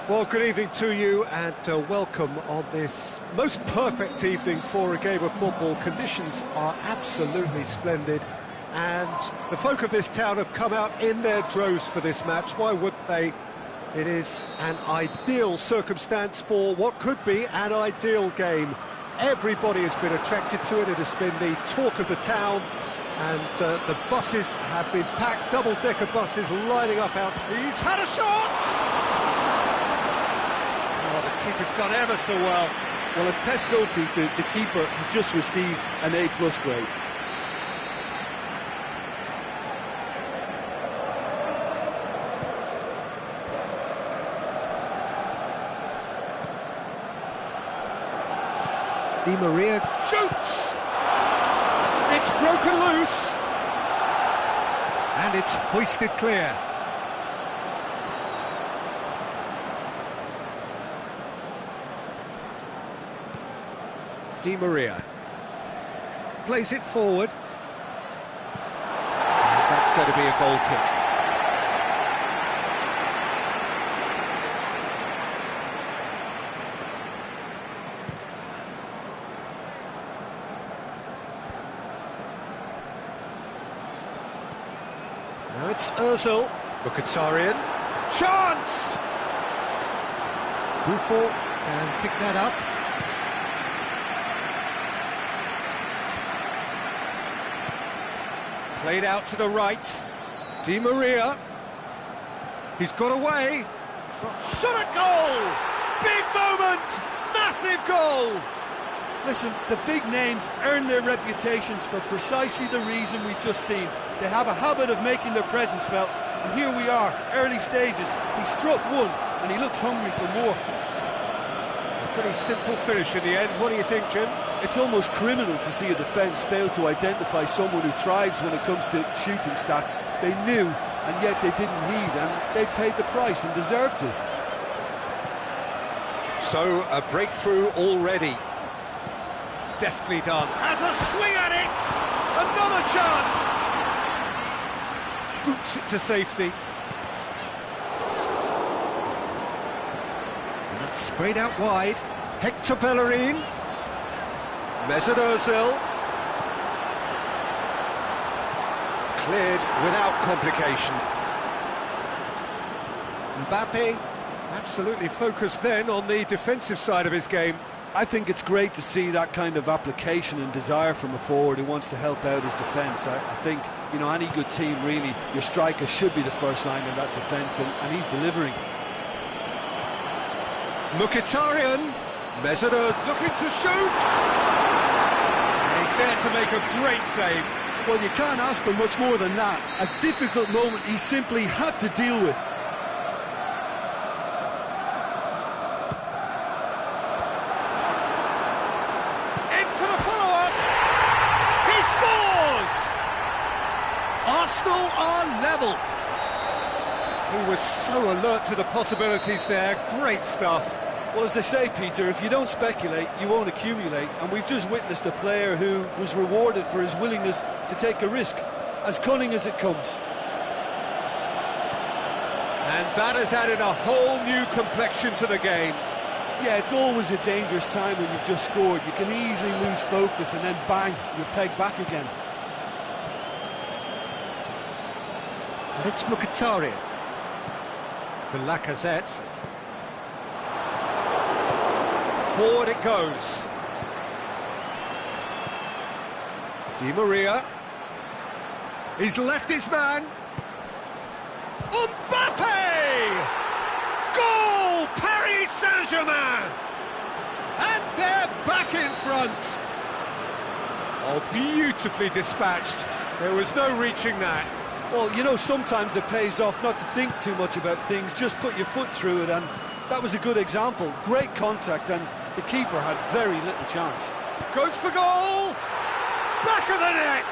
Well, good evening to you and welcome on this most perfect evening for a game of football. Conditions are absolutely splendid and the folk of this town have come out in their droves for this match. Why wouldn't they? It is an ideal circumstance for what could be an ideal game. Everybody has been attracted to it. It has been the talk of the town and the buses have been packed, double-decker buses lining up out. He's had a shot! Keeper's done ever so well. Well, as test goal, Peter, the keeper has just received an A+ grade. Di Maria shoots! It's broken loose! And it's hoisted clear. Di Maria plays it forward. And that's going to be a goal kick. Now it's Ozil. Mkhitaryan. Chance! Buffon can pick that up. Played out to the right. Di Maria. He's got away. Shot at goal! Big moment! Massive goal! Listen, the big names earn their reputations for precisely the reason we've just seen. They have a habit of making their presence felt, and here we are, early stages. He struck one, and he looks hungry for more. A pretty simple finish in the end. What do you think, Jim? It's almost criminal to see a defence fail to identify someone who thrives when it comes to shooting stats. They knew, and yet they didn't heed, and they've paid the price and deserve to. So, a breakthrough already. Deftly done. Has a swing at it! Another chance! Boots it to safety. And that's sprayed out wide. Hector Bellerin. Mesut Ozil. Cleared without complication. Mbappe absolutely focused then on the defensive side of his game. I think it's great to see that kind of application and desire from a forward who wants to help out his defence. I think, you know, any good team really, your striker should be the first line in that defence, and he's delivering. Mkhitaryan. Mesut Ozil looking to shoot! He's there to make a great save. Well, you can't ask for much more than that. A difficult moment he simply had to deal with. In for the follow-up. He scores! Arsenal are level. He was so alert to the possibilities there. Great stuff. Well, as they say, Peter, if you don't speculate, you won't accumulate. And we've just witnessed a player who was rewarded for his willingness to take a risk, as cunning as it comes. And that has added a whole new complexion to the game. Yeah, it's always a dangerous time when you've just scored. You can easily lose focus and then bang, you're pegged back again. And it's Mkhitaryan. The Lacazette. Forward it goes. Di Maria. He's left his man. Mbappe! Goal! Paris Saint-Germain! And they're back in front. Oh, beautifully dispatched. There was no reaching that. Well, you know, sometimes it pays off not to think too much about things, just put your foot through it, and that was a good example. Great contact, and the keeper had very little chance. Goes for goal! Back of the net!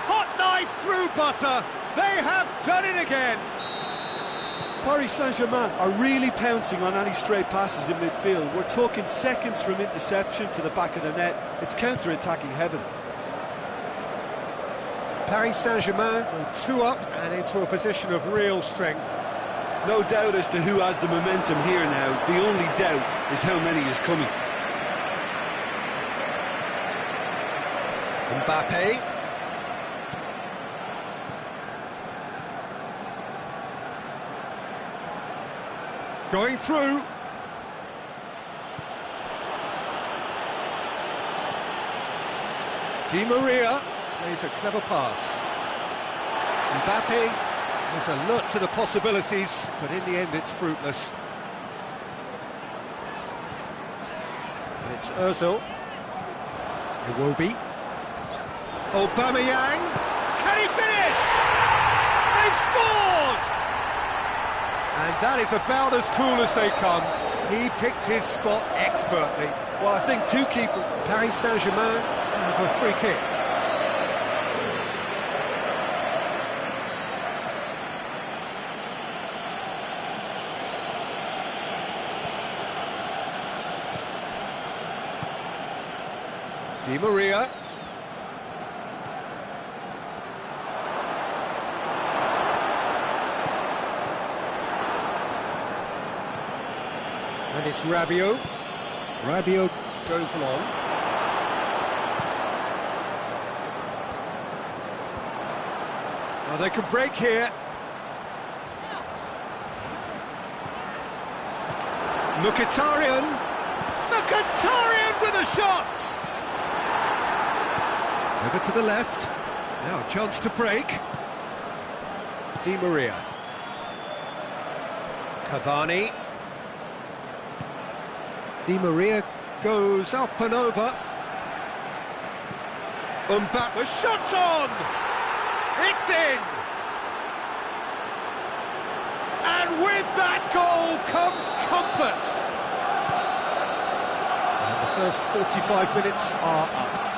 Hot knife through butter! They have done it again! Paris Saint-Germain are really pouncing on any stray passes in midfield. We're talking seconds from interception to the back of the net. It's counter-attacking heaven. Paris Saint-Germain go 2 up and into a position of real strength. No doubt as to who has the momentum here now. The only doubt is how many is coming. Mbappe. Going through. Di Maria plays a clever pass. Mbappe is alert to the possibilities, but in the end it's fruitless. And it's Ozil. Iwobi. Aubameyang. Can he finish? They've scored! And that is about as cool as they come. He picked his spot expertly. Well, I think two keepers. Paris Saint-Germain have a free kick. Di Maria. And it's Rabiot. Rabiot goes long. Oh, they can break here. Mkhitaryan. Mkhitaryan with a shot! Over to the left. Now a chance to break. Di Maria. Cavani. Di Maria goes up and over. Mbappe, shots on! It's in! And with that goal comes comfort! And the first 45 minutes are up.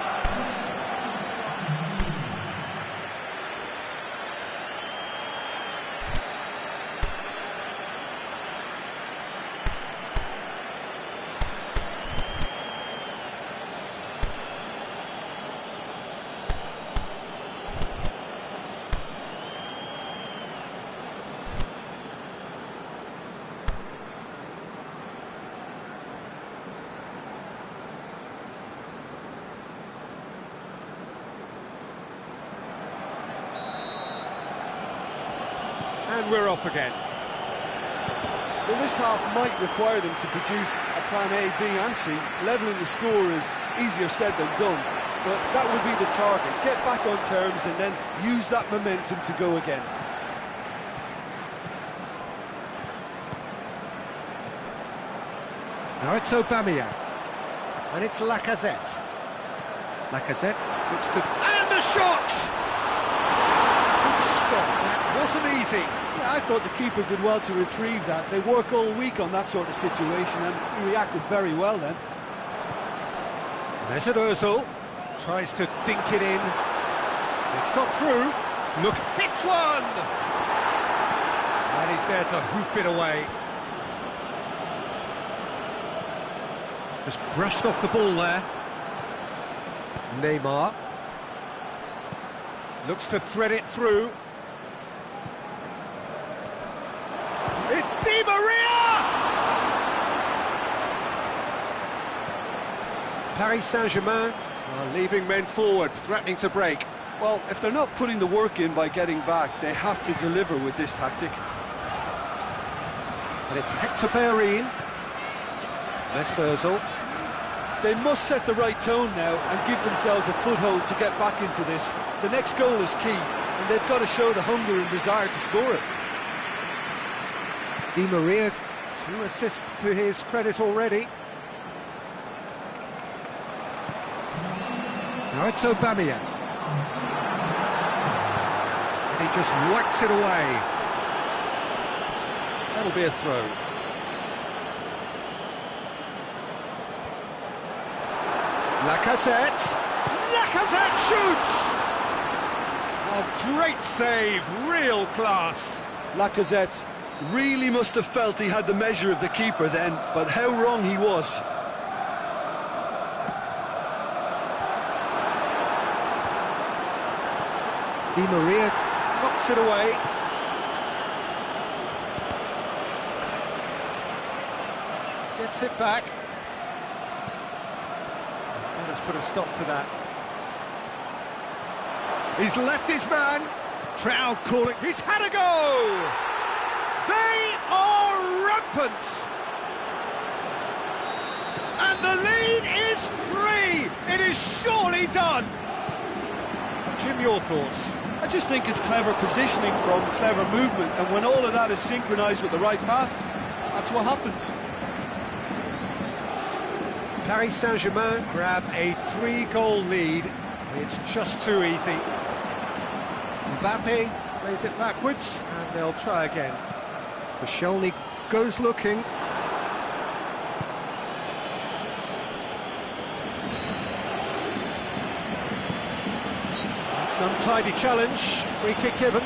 And we're off again. Well, this half might require them to produce a plan A, B and C. Levelling the score is easier said than done, but that would be the target. Get back on terms and then use that momentum to go again. Now it's Aubameyang. And it's Lacazette. Lacazette looks to... And the shot! Good stop. That wasn't easy. Yeah, I thought the keeper did well to retrieve that. They work all week on that sort of situation and he reacted very well then. Mesut Ozil tries to dink it in. It's got through. Look, hits one! And he's there to hoof it away. Just brushed off the ball there. Neymar looks to thread it through. It's Di Maria! Paris Saint-Germain are leaving men forward, threatening to break. Well, if they're not putting the work in by getting back, they have to deliver with this tactic. And it's Hector Bellerin. Mesut Ozil. They must set the right tone now and give themselves a foothold to get back into this. The next goal is key, and they've got to show the hunger and desire to score it. Di Maria, 2 assists to his credit already. Now it's Aubameyang. And he just whacks it away. That'll be a throw. Lacazette. Lacazette shoots! Oh, great save, real class. Lacazette really must have felt he had the measure of the keeper then, but how wrong he was. Di Maria knocks it away. Gets it back. That has put a stop to that. He's left his man. Crowd calling. He's had a go! They are rampant! And the lead is 3! It is surely done! Jim, your thoughts? I just think it's clever positioning from clever movement, and when all of that is synchronised with the right pass, that's what happens. Paris Saint-Germain grab a 3-goal lead. It's just too easy. Mbappe plays it backwards, and they'll try again. Koscielny goes looking. It's an untidy challenge. Free kick given.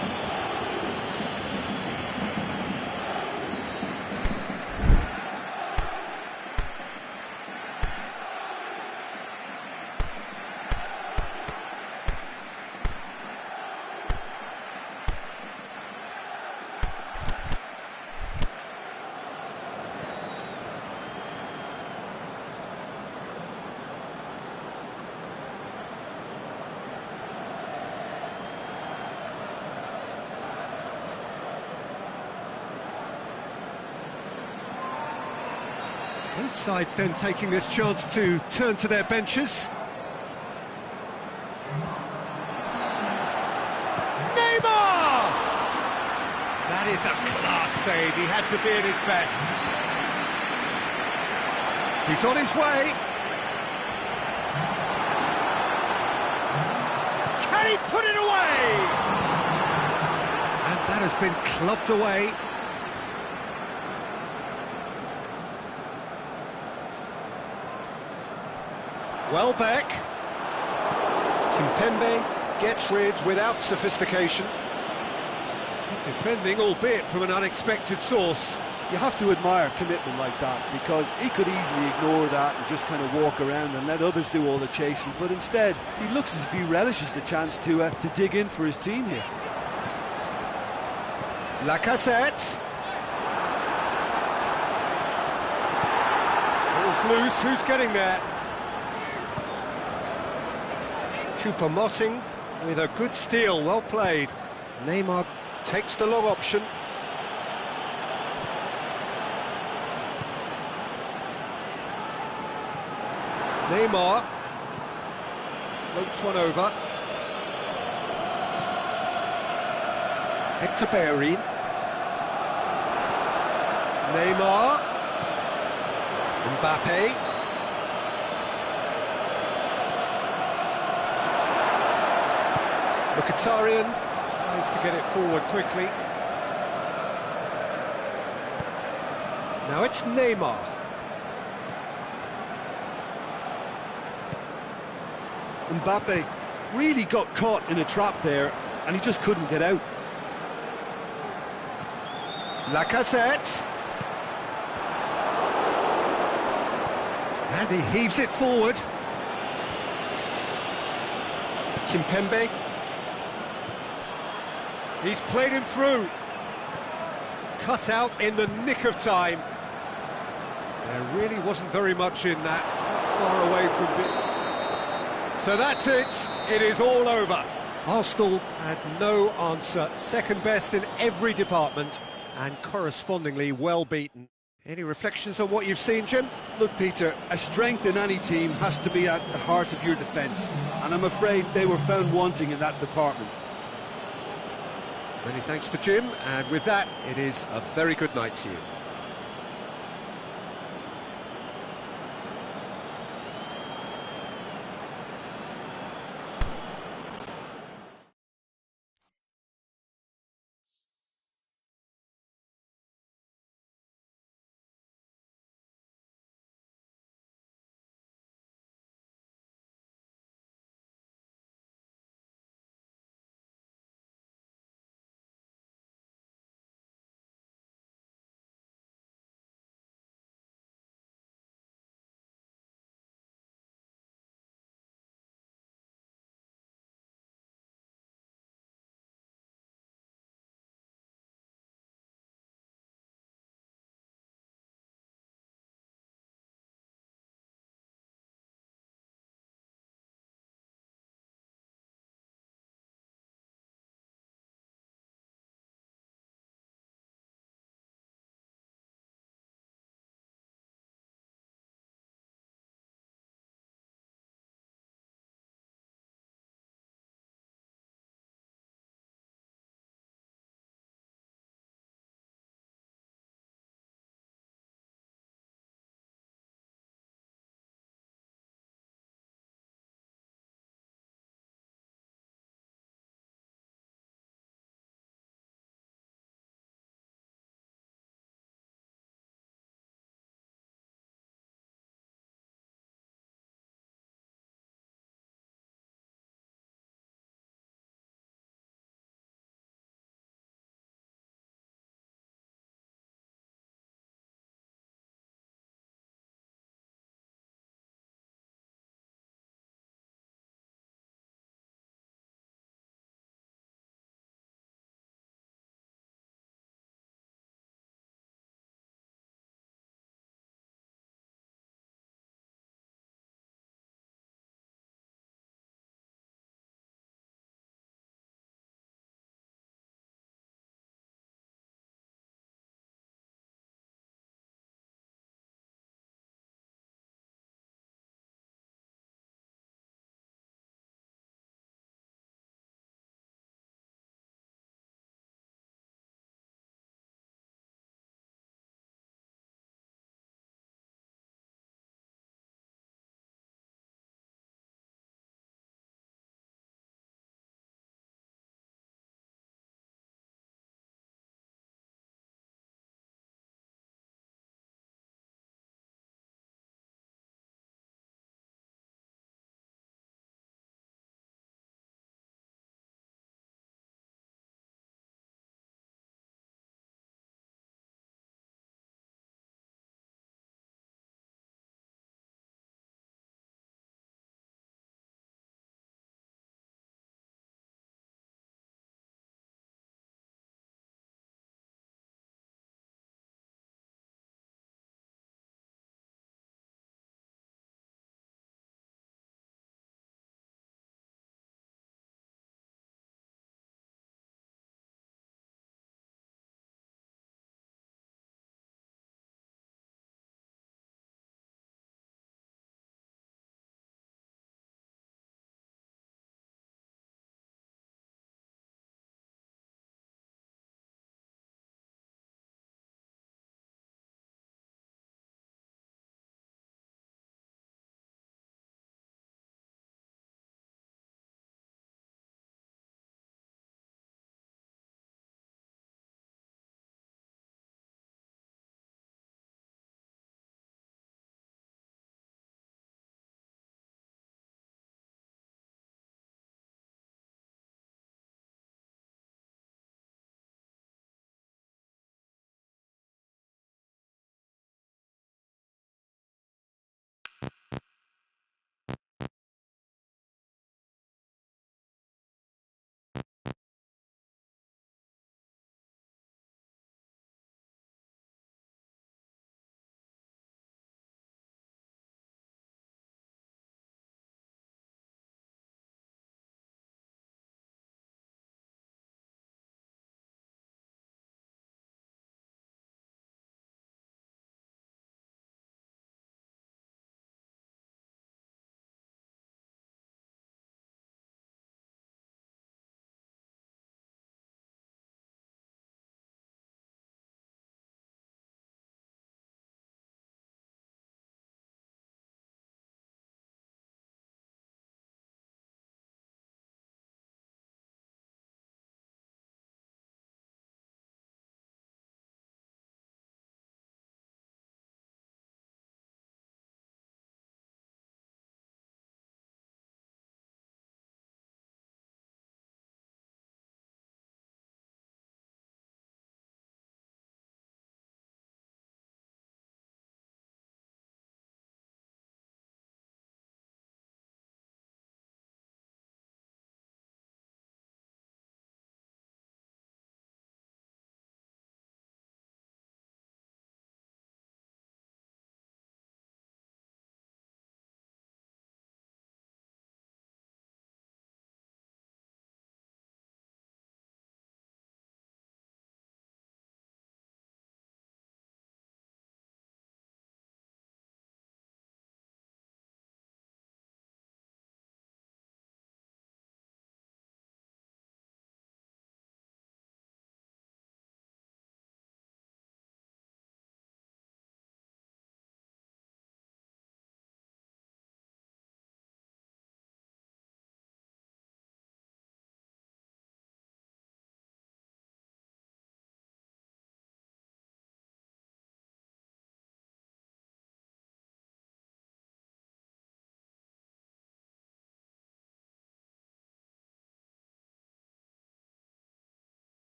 Both sides then taking this chance to turn to their benches. Neymar! That is a class save. He had to be at his best. He's on his way. Can he put it away? And that has been clubbed away. Welbeck. Kimpembe gets rid without sophistication. Good defending, albeit from an unexpected source. You have to admire commitment like that, because he could easily ignore that and just kind of walk around and let others do all the chasing, but instead he looks as if he relishes the chance to dig in for his team here. Lacazette. Ball's loose, who's getting there? Choupo-Moting with a good steal, well played. Neymar takes the long option. Neymar floats one over. Hector Bellerin. Neymar. Mbappe. Mkhitaryan tries to get it forward quickly. Now it's Neymar. Mbappe really got caught in a trap there, and he just couldn't get out. Lacazette. And he heaves it forward. Kimpembe. He's played him through. Cut out in the nick of time. There really wasn't very much in that. Not far away from it. So that's it. It is all over. Arsenal had no answer. Second best in every department and correspondingly well beaten. Any reflections on what you've seen, Jim? Look, Peter, a strength in any team has to be at the heart of your defence, and I'm afraid they were found wanting in that department. Many thanks to Jim, and with that, it is a very good night to you.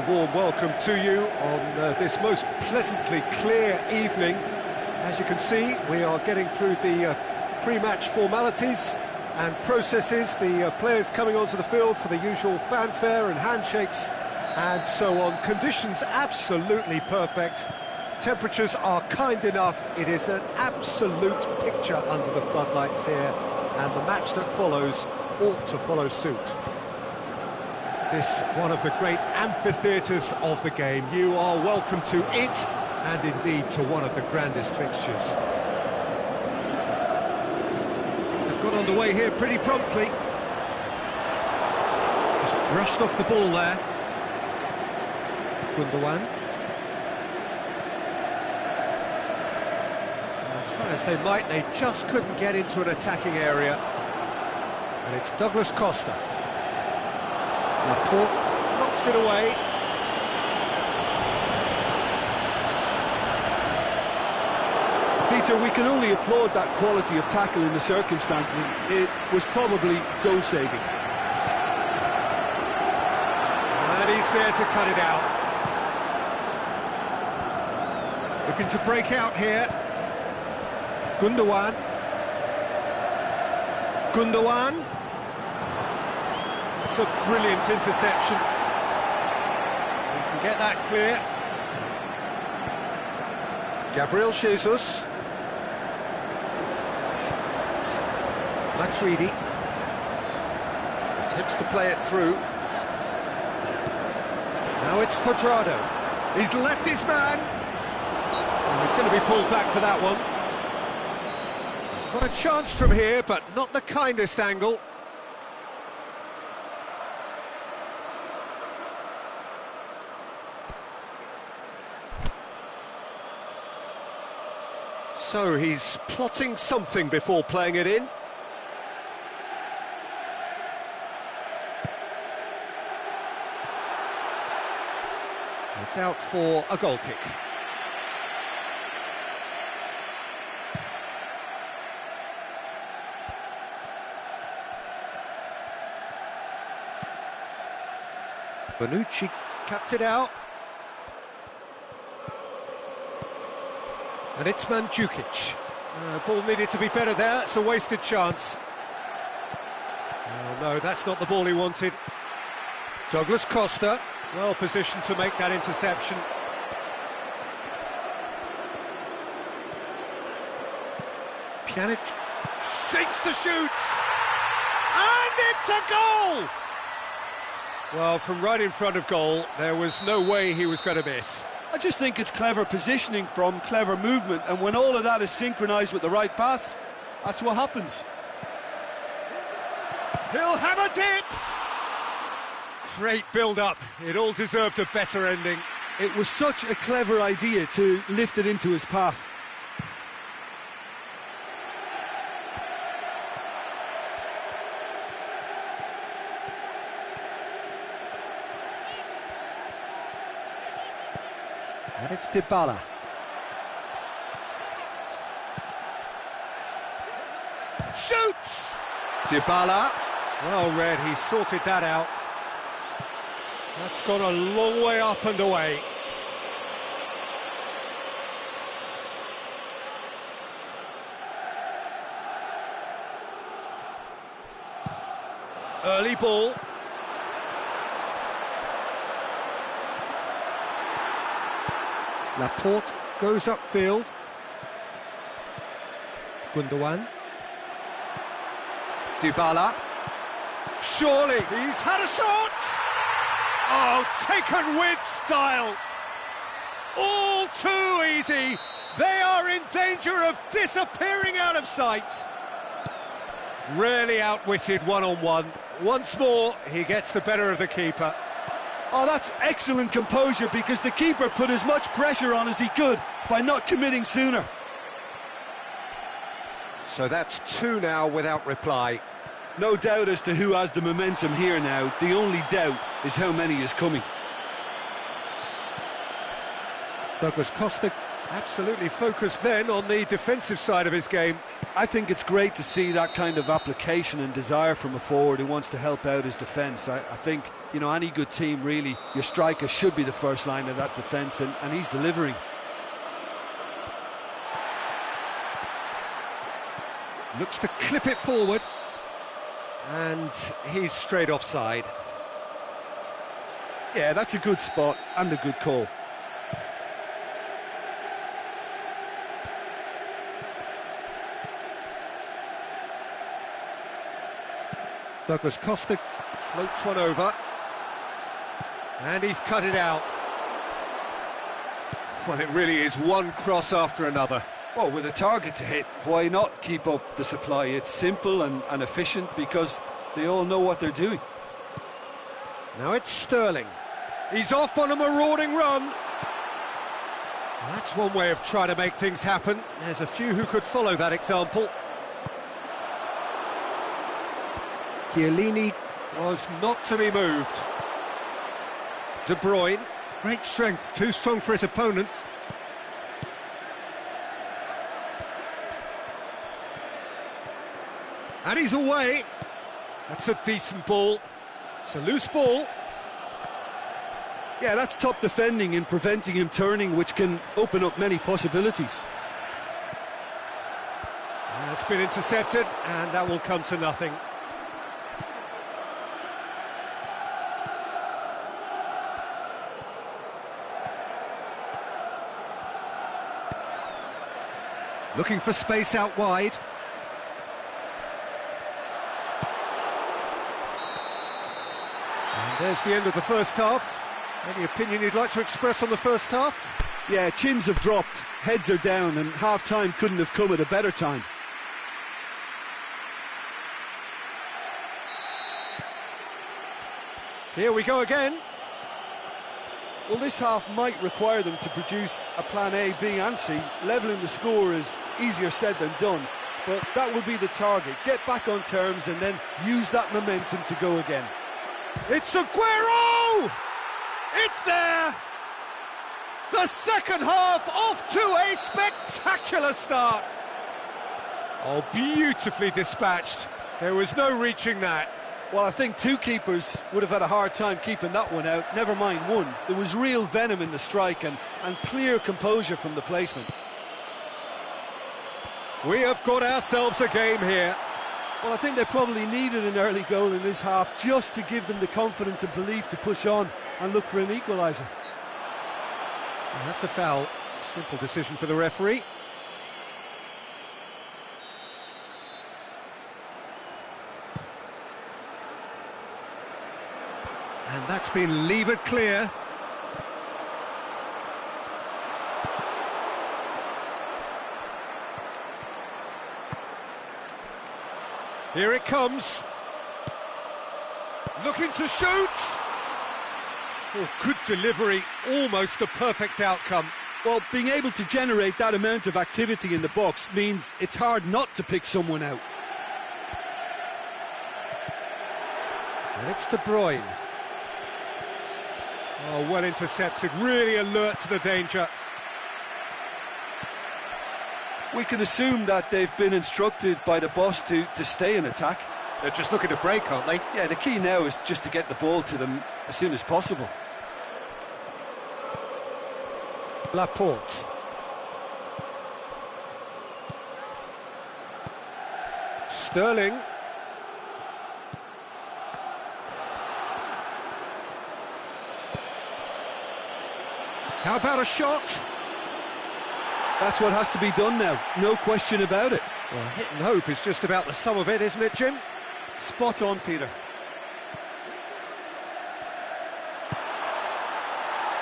warm welcome to you on this most pleasantly clear evening. As you can see, we are getting through the pre-match formalities and processes, the players coming onto the field for the usual fanfare and handshakes and so on. Conditions absolutely perfect. Temperatures are kind enough. It is an absolute picture under the floodlights here, and the match that follows ought to follow suit. This one of the great amphitheatres of the game. You are welcome to it, and indeed to one of the grandest fixtures. They've got underway here pretty promptly. Just brushed off the ball there. Gundogan. Try as they might, they just couldn't get into an attacking area. And it's Douglas Costa. Laporte knocks it away. Peter, we can only applaud that quality of tackle in the circumstances. It was probably goal-saving. And he's there to cut it out. Looking to break out here. Gundogan. Gundogan. It's a brilliant interception. We can get that clear. Gabriel Jesus. Matuidi. Attempts to play it through. Now it's Cuadrado. He's left his man. And he's going to be pulled back for that one. Got a chance from here, but not the kindest angle. So he's plotting something before playing it in. It's out for a goal kick. Bonucci cuts it out. And it's Mandzukic. Ball needed to be better there, it's a wasted chance. Oh no, that's not the ball he wanted. Douglas Costa, well positioned to make that interception. Pjanic shakes the shoots! And it's a goal! Well, from right in front of goal, there was no way he was going to miss. I just think it's clever positioning from clever movement, and when all of that is synchronised with the right pass, that's what happens. He'll have a dip! Great build-up. It all deserved a better ending. It was such a clever idea to lift it into his path. And it's Dybala. Shoots! Dybala. Well read, he sorted that out. That's gone a long way up and away. Early ball. Laporte goes upfield. Gundogan. Dybala. Surely he's had a shot! Oh, taken with style! All too easy! They are in danger of disappearing out of sight! Really outwitted one-on-one. Once more, he gets the better of the keeper. Oh, that's excellent composure, because the keeper put as much pressure on as he could by not committing sooner. So that's two now without reply. No doubt as to who has the momentum here now. The only doubt is how many is coming. Douglas Costa absolutely focused then on the defensive side of his game. I think it's great to see that kind of application and desire from a forward who wants to help out his defence. I think, you know, any good team, really, your striker should be the first line of that defence, and he's delivering. Looks to clip it forward. And he's straight offside. Yeah, that's a good spot and a good call. Douglas Costa floats one over. And he's cut it out. Well, it really is one cross after another. Well, with a target to hit, why not keep up the supply? It's simple and efficient because they all know what they're doing. Now it's Sterling. He's off on a marauding run. Well, that's one way of trying to make things happen. There's a few who could follow that example. Chiellini was not to be moved. De Bruyne, great strength, too strong for his opponent. And he's away. That's a decent ball. It's a loose ball. Yeah, that's top defending and preventing him turning, which can open up many possibilities. It's been intercepted, and that will come to nothing. Looking for space out wide. And there's the end of the first half. Any opinion you'd like to express on the first half? Yeah, chins have dropped, heads are down, and half-time couldn't have come at a better time. Here we go again. Well, this half might require them to produce a plan A, B and C. Levelling the score is easier said than done, but that will be the target. Get back on terms and then use that momentum to go again. It's Aguero! It's there! The second half off to a spectacular start. Oh, beautifully dispatched. There was no reaching that. Well, I think two keepers would have had a hard time keeping that one out, never mind one. There was real venom in the strike and clear composure from the placement. We have got ourselves a game here. Well, I think they probably needed an early goal in this half just to give them the confidence and belief to push on and look for an equaliser. And that's a foul. Simple decision for the referee. And that's been levered clear. Here it comes. Looking to shoot. Oh, good delivery, almost a perfect outcome. Well, being able to generate that amount of activity in the box means it's hard not to pick someone out. And it's De Bruyne. Oh, well intercepted, really alert to the danger. We can assume that they've been instructed by the boss to stay in attack. They're just looking to break, aren't they? Yeah, the key now is just to get the ball to them as soon as possible. Laporte. Sterling. How about a shot? That's what has to be done now, no question about it. Well, hit and hope is just about the sum of it, isn't it, Jim? Spot on, Peter.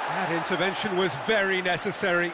That intervention was very necessary.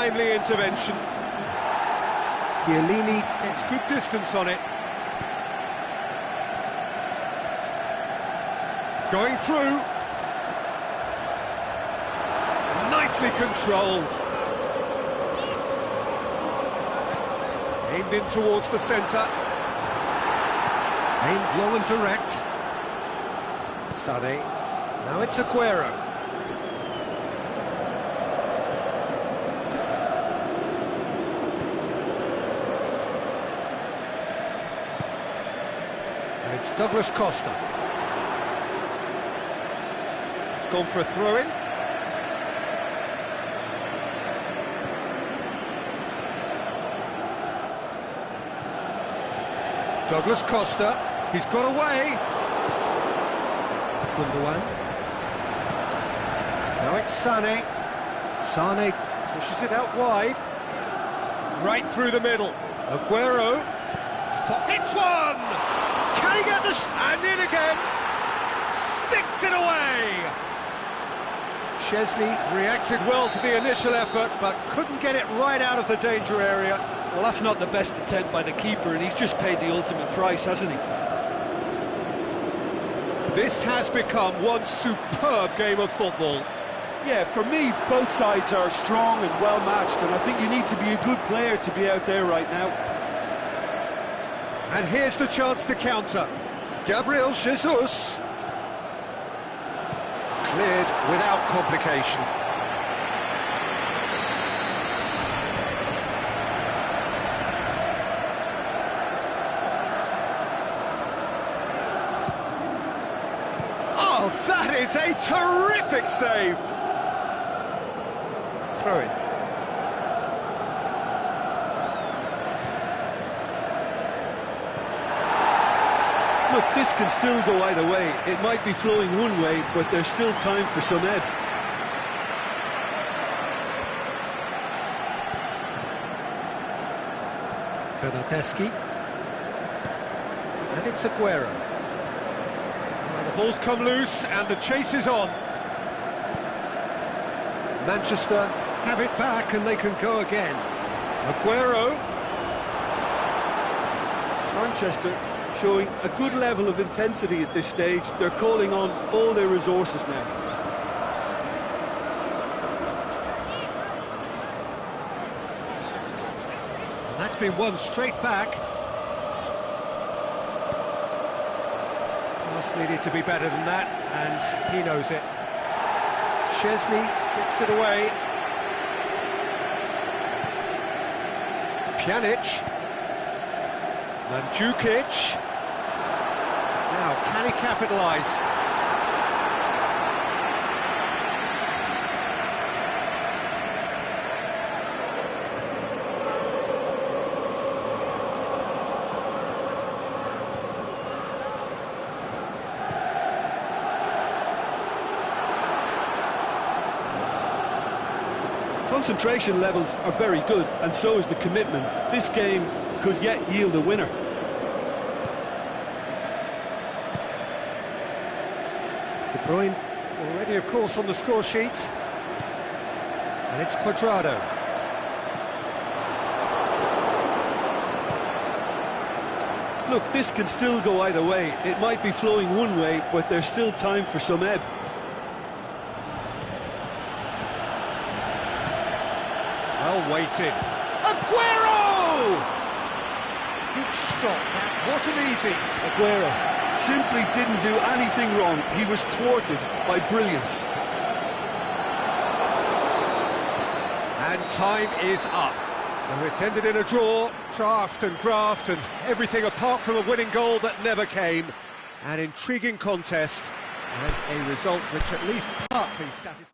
timely intervention. Chiellini gets good distance on it. Going through. Nicely controlled. Aimed in towards the centre. Aimed low and direct. Sané. Now it's Aguero. And it's Douglas Costa. It's gone for a throw-in. Douglas Costa. He's got away. Gundogan. Now it's Sané. Sané pushes it out wide. Right through the middle. Aguero. Hits one! Can he get this? And in again. Sticks it away. Szczesny reacted well to the initial effort, but couldn't get it right out of the danger area. Well, that's not the best attempt by the keeper, and he's just paid the ultimate price, hasn't he? This has become one superb game of football. Yeah, for me, both sides are strong and well-matched, and I think you need to be a good player to be out there right now. And here's the chance to counter. Gabriel Jesus. Cleared without complication. Oh, that is a terrific save! Throw in. Look, this can still go either way. It might be flowing one way, but there's still time for some ebb. Bernardeschi. And it's Aguero. Well, the ball's come loose and the chase is on. Manchester have it back and they can go again. Aguero. Manchester showing a good level of intensity at this stage. They're calling on all their resources now. And that's been won straight back. Pass needed to be better than that, and he knows it. Szczesny gets it away. Pjanic. Mandzukic. Now, can he capitalise? Concentration levels are very good, and so is the commitment. This game could yet yield a winner. De Bruyne already, of course, on the score sheet. And it's Cuadrado. Look, this can still go either way. It might be flowing one way, but there's still time for some ebb. Well weighted. Aguero! Good stop, that wasn't easy. Aguero simply didn't do anything wrong. He was thwarted by brilliance. And time is up. So it's ended in a draw, draft and graft and everything apart from a winning goal that never came. An intriguing contest and a result which at least partly satisfies.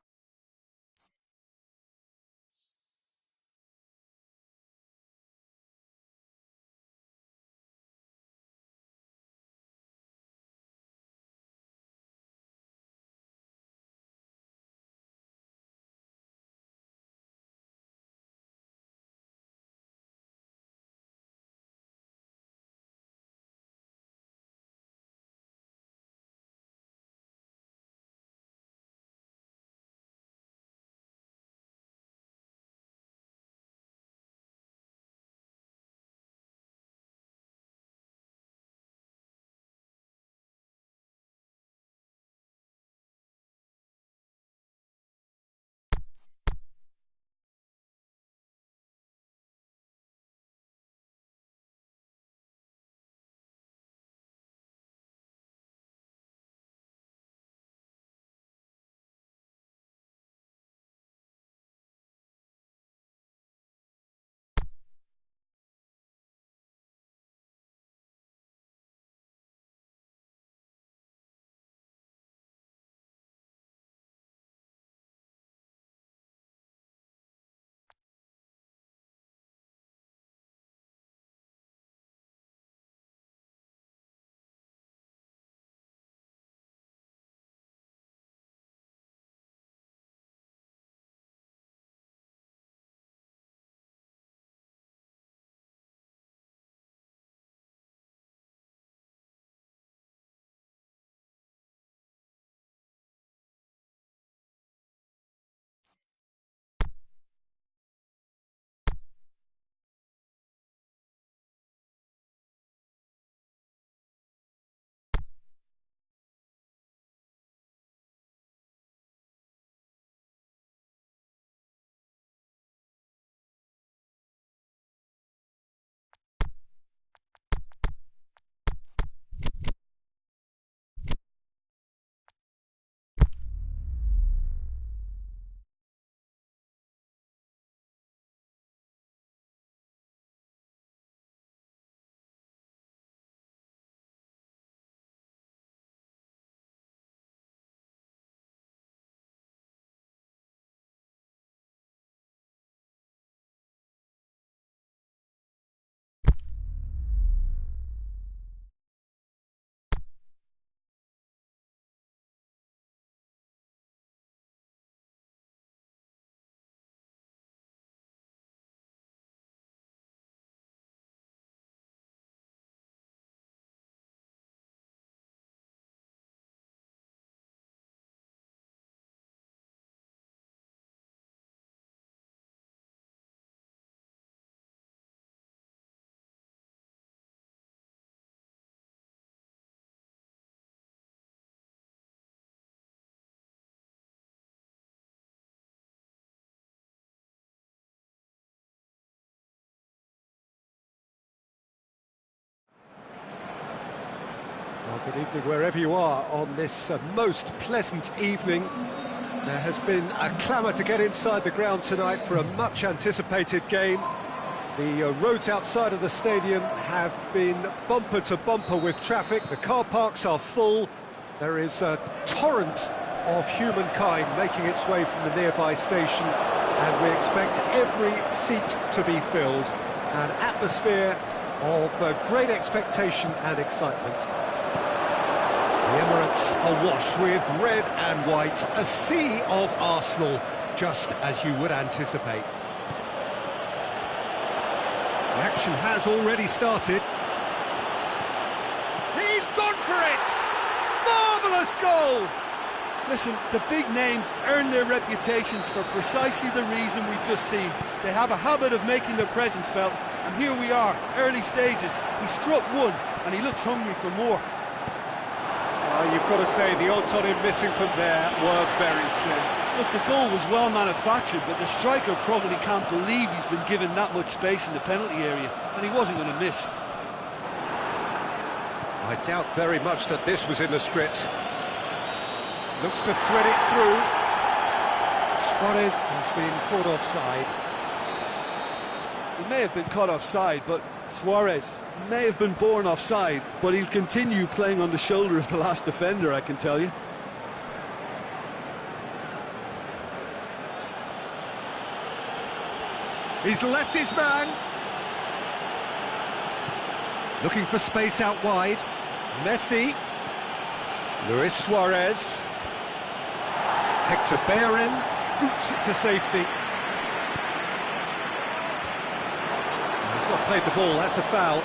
Well, good evening wherever you are on this most pleasant evening. There has been a clamour to get inside the ground tonight for a much-anticipated game. The roads outside of the stadium have been bumper to bumper with traffic. The car parks are full. There is a torrent of humankind making its way from the nearby station, and we expect every seat to be filled. An atmosphere of great expectation and excitement. The Emirates awash with red and white, a sea of Arsenal, just as you would anticipate. The action has already started. He's gone for it! Marvellous goal! Listen, the big names earn their reputations for precisely the reason we've just seen. They have a habit of making their presence felt, and here we are, early stages. He struck one, and he looks hungry for more. You've got to say, the odds on him missing from there were very slim. Look, the goal was well manufactured, but the striker probably can't believe he's been given that much space in the penalty area, and he wasn't going to miss. I doubt very much that this was in the script. Looks to thread it through. Suarez has been caught offside. He may have been caught offside, but Suarez may have been born offside, but he'll continue playing on the shoulder of the last defender, I can tell you. He's left his man. Looking for space out wide. Messi. Luis Suarez. Hector Bellerin boots it to safety. He's not played the ball, that's a foul.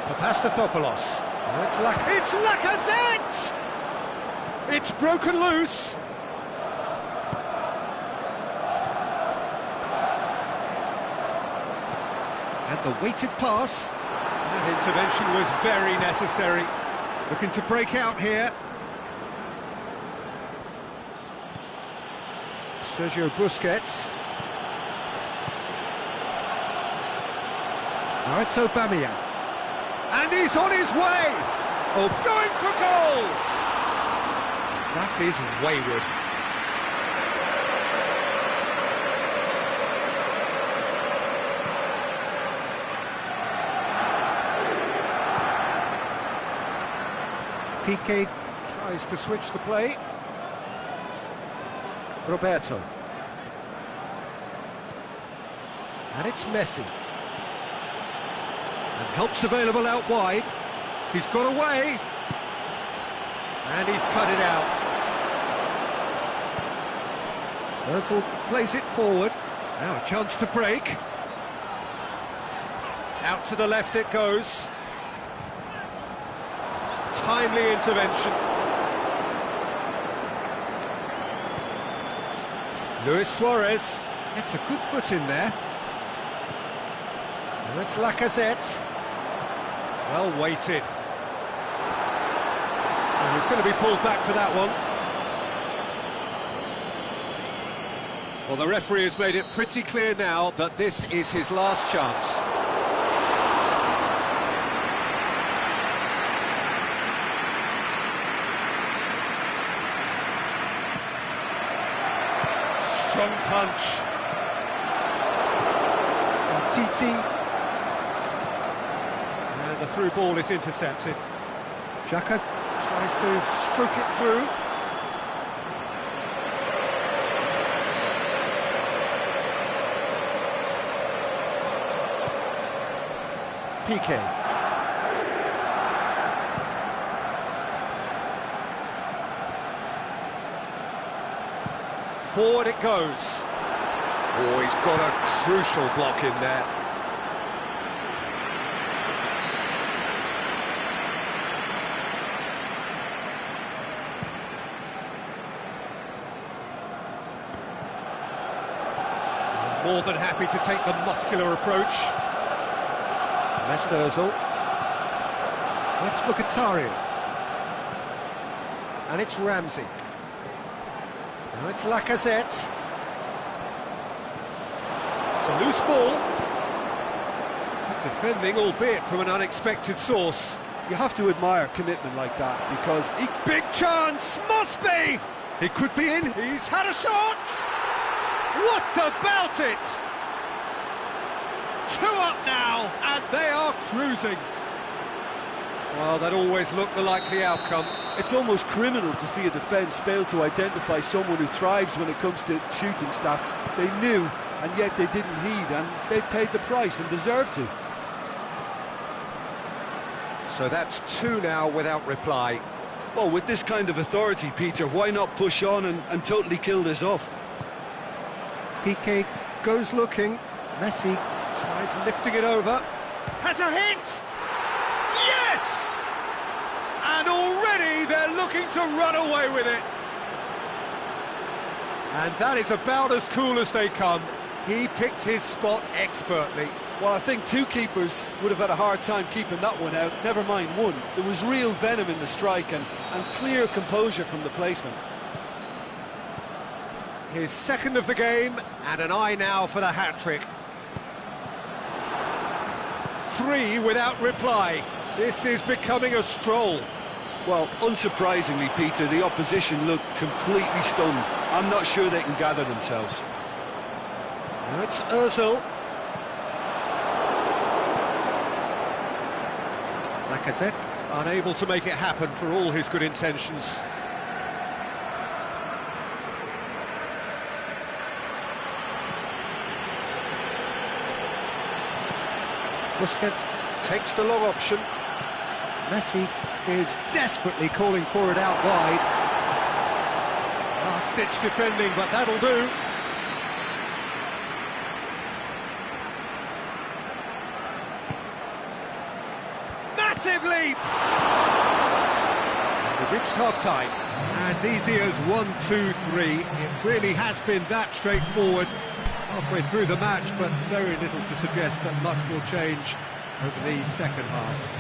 Papastathopoulos. Oh, it's Lacazette! It's broken loose. And the weighted pass. That intervention was very necessary. Looking to break out here. Sergio Busquets. Now it's Aubameyang. And he's on his way! Oh, going for goal! That is wayward. Piqué tries to switch the play. Roberto. And it's Messi. And help's available out wide. He's got away. And he's cut it out. Ozil plays it forward. Now a chance to break. Out to the left it goes. Timely intervention. Luis Suarez gets a good foot in there. And it's Lacazette. Well weighted. And he's going to be pulled back for that one. Well, the referee has made it pretty clear now that this is his last chance. Strong punch. Titi. And the through ball is intercepted. Xhaka tries to stroke it through. Piqué. Forward it goes. Oh, he's got a crucial block in there. More than happy to take the muscular approach. Mesut Ozil. That's Mkhitaryan. And it's Ramsey. Now it's Lacazette. It's a loose ball. Good defending, albeit from an unexpected source. You have to admire commitment like that, because Big chance, must be! He could be in, he's had a shot! What about it? 2 up now, and they are cruising. Well, that always looked the likely outcome. It's almost criminal to see a defence fail to identify someone who thrives when it comes to shooting stats. They knew, and yet they didn't heed, and they've paid the price and deserve to. So that's 2 now without reply. Well, with this kind of authority, Peter, why not push on and totally kill this off? Piqué goes looking. Messi tries lifting it over. Has a hit! Yes! And already they're looking to run away with it. And that is about as cool as they come. He picked his spot expertly. Well, I think 2 keepers would have had a hard time keeping that one out, never mind 1. There was real venom in the strike and clear composure from the placement. His second of the game, and an eye now for the hat-trick. 3 without reply. This is becoming a stroll. Well, unsurprisingly, Peter, the opposition look completely stunned. I'm not sure they can gather themselves. Now it's Ozil. Lacazette unable to make it happen for all his good intentions. Busquets takes the long option. Messi is desperately calling for it out wide. Last-ditch defending, but that'll do. Massive leap! We've reached half-time. As easy as 1-2-3. It really has been that straightforward. Halfway through the match, but very little to suggest that much will change over the second half.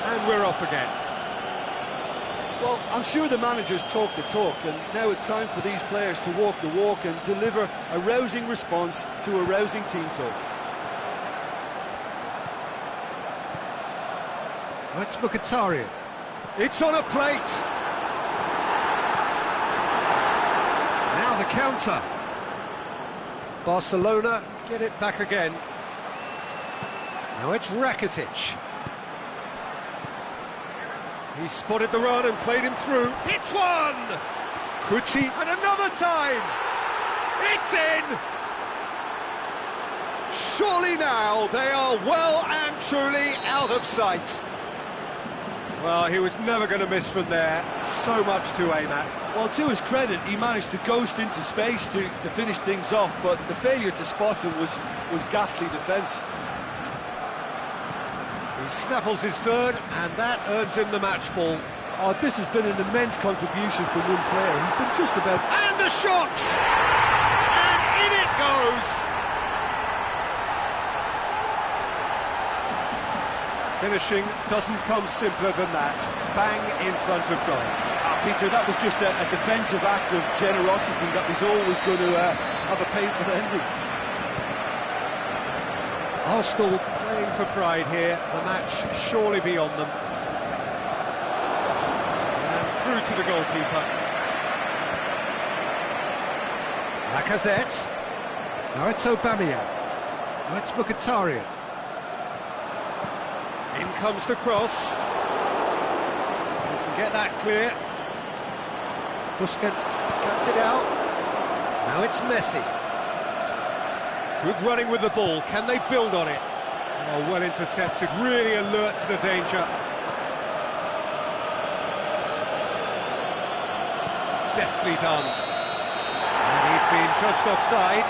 And we're off again. Well, I'm sure the managers talk the talk, and now it's time for these players to walk the walk and deliver a rousing response to a rousing team talk. That's Mkhitaryan. It's on a plate. Now the counter. Barcelona get it back again. Now it's Rakitic. He spotted the run and played him through. It's one! Could he? And another time! It's in! Surely now they are well and truly out of sight. Well, he was never going to miss from there. So much to aim at. Well, to his credit, he managed to ghost into space to finish things off, but the failure to spot him was ghastly defence. He snaffles his third, and that earns him the match ball. Oh, this has been an immense contribution from one player. He's been just about... And the shot! And in it goes! Finishing doesn't come simpler than that. Bang in front of goal. Peter, that was just a defensive act of generosity that was always going to have a painful ending. Arsenal playing for pride here, the match surely beyond them. And through to the goalkeeper. Lacazette. Now it's Aubameyang. Now it's Mkhitaryan. In comes the cross. You can get that clear. Busquets cuts it out. Now it's Messi. Good running with the ball. Can they build on it? Oh, well intercepted, really alert to the danger. Deftly done. And he's been judged offside.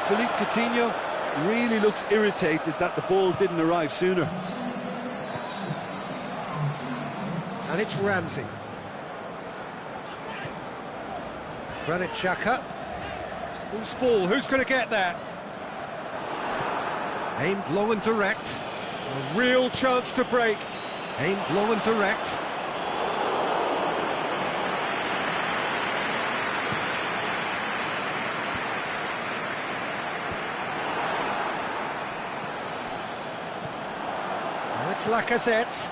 Philippe Coutinho really looks irritated that the ball didn't arrive sooner. And it's Ramsey. Granit Xhaka. Who's ball? Who's going to get that? Aimed long and direct. A real chance to break. Aimed long and direct. Now it's Lacazette.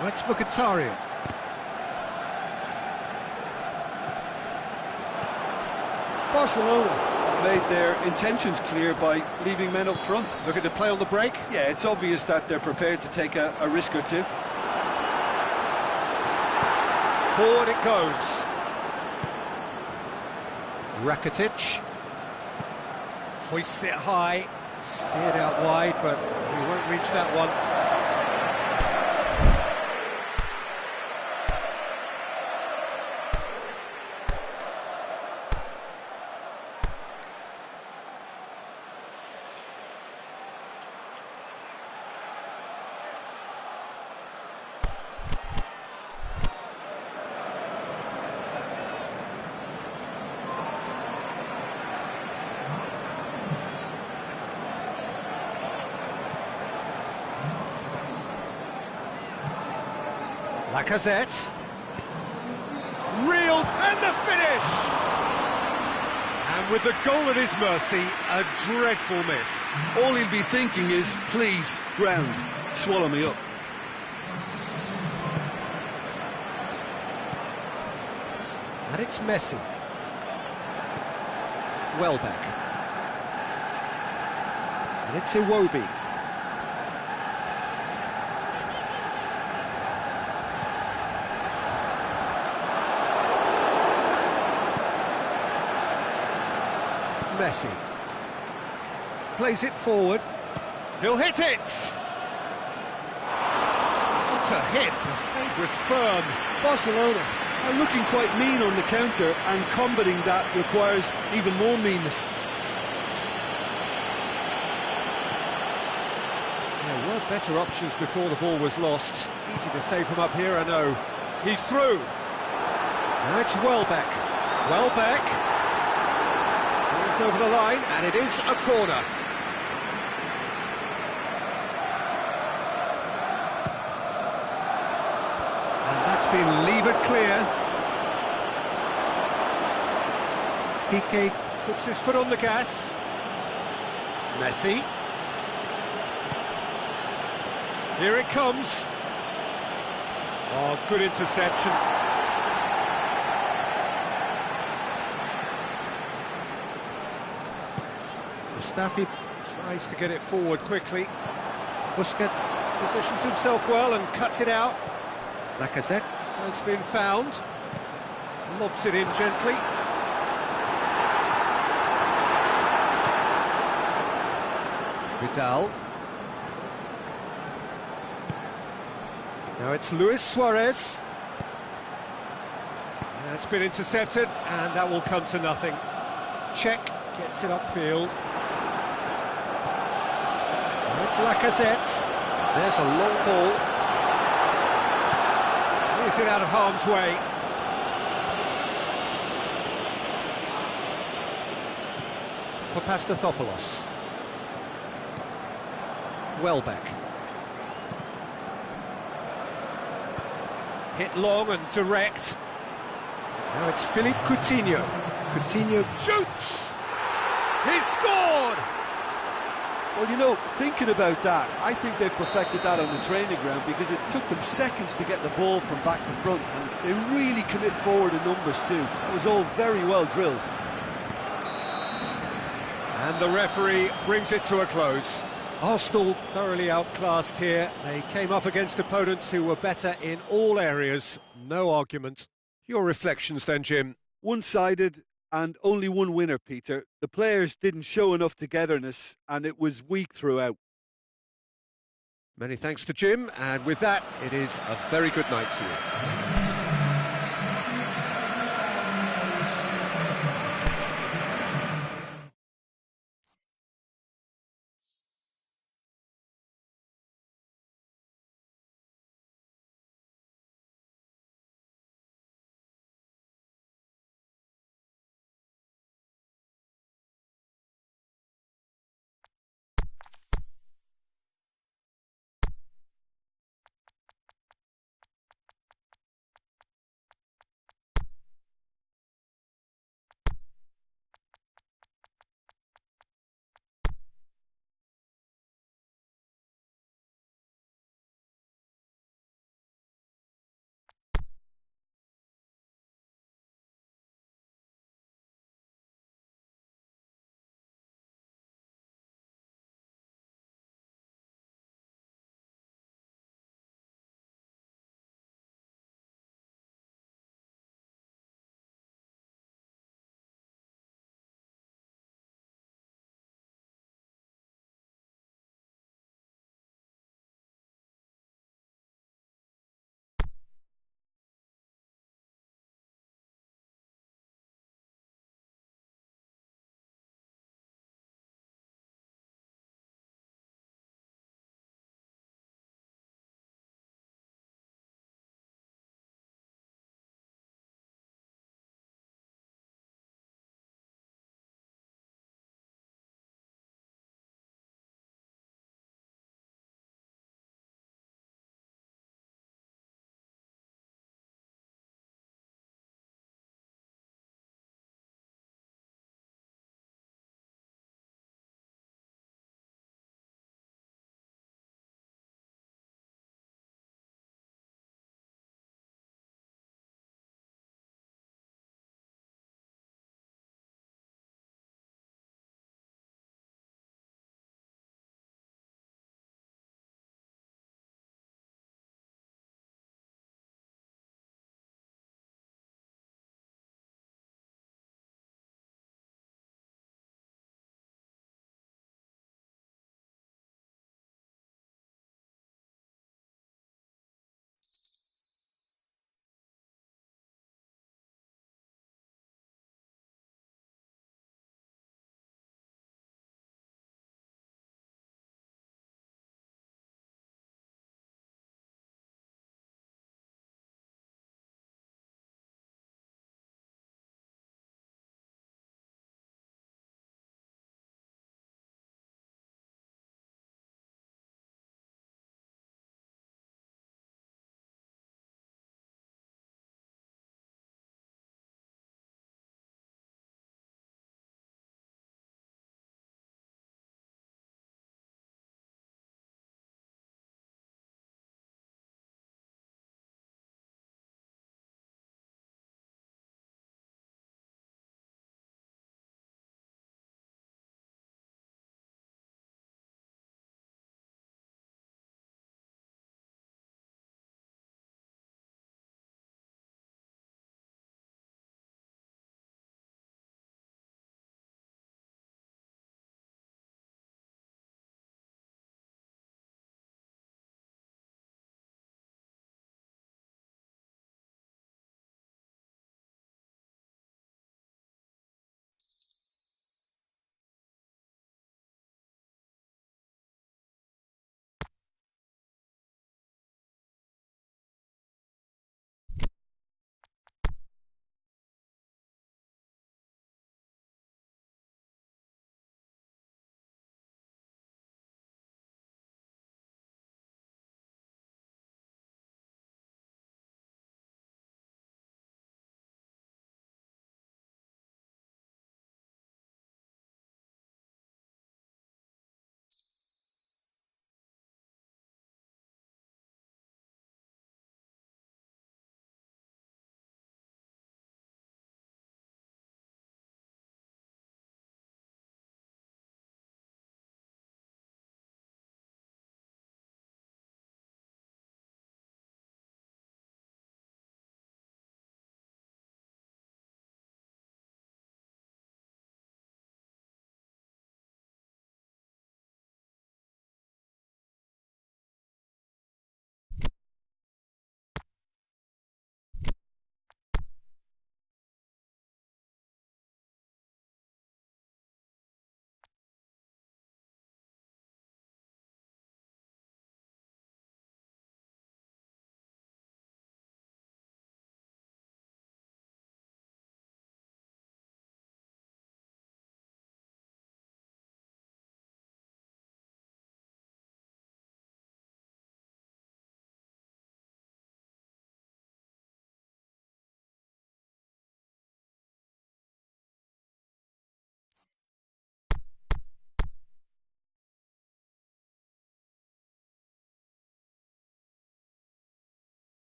Now it's Mkhitaryan. Barcelona made their intentions clear by leaving men up front. Looking to play on the break. Yeah, it's obvious that they're prepared to take a risk or two. Forward it goes. Rakitic. Hoists it high. Steered out wide, but he won't reach that one. Lacazette. Reeled, and the finish! And with the goal at his mercy, a dreadful miss. All he'll be thinking is, please, ground, swallow me up. And it's Messi. Welbeck. And it's Iwobi. Messi plays it forward. He'll hit it. What a hit! The save was firm. Barcelona are looking quite mean on the counter, and combating that requires even more meanness. There were better options before the ball was lost. Easy to save from up here, I know. He's through. Now it's Welbeck. Welbeck. Over the line, and it is a corner. And that's been levered clear. Piqué puts his foot on the gas. Messi. Here it comes. Oh, good interception. Mustafi tries to get it forward quickly. Busquets positions himself well and cuts it out. Lacazette has been found. Lobs it in gently. Vidal. Now it's Luis Suarez. That's been intercepted, and that will come to nothing. Check gets it upfield. It's Lacazette. There's a long ball. Clears it out of harm's way. Papastathopoulos. Welbeck. Hit long and direct. Now it's Philippe Coutinho. Coutinho shoots! He's scored! Well, you know, thinking about that, I think they've perfected that on the training ground, because it took them seconds to get the ball from back to front, and they really commit forward in numbers too. That was all very well drilled. And the referee brings it to a close. Arsenal thoroughly outclassed here. They came up against opponents who were better in all areas. No argument. Your reflections then, Jim? One-sided and only one winner, Peter. The players didn't show enough togetherness, and it was weak throughout. Many thanks to Jim, and with that, it is a very good night to you.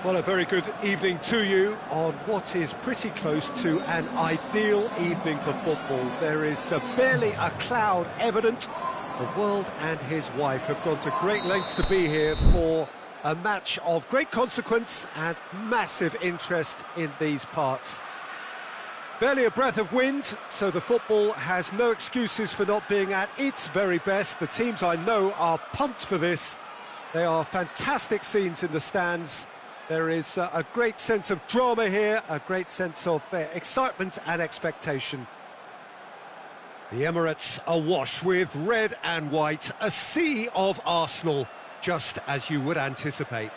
Well, a very good evening to you on what is pretty close to an ideal evening for football. There is barely a cloud evident. The world and his wife have gone to great lengths to be here for a match of great consequence and massive interest in these parts. Barely a breath of wind, so the football has no excuses for not being at its very best. The teams I know are pumped for this. They are fantastic scenes in the stands. There is a great sense of drama here, a great sense of excitement and expectation. The Emirates awash with red and white, a sea of Arsenal, just as you would anticipate.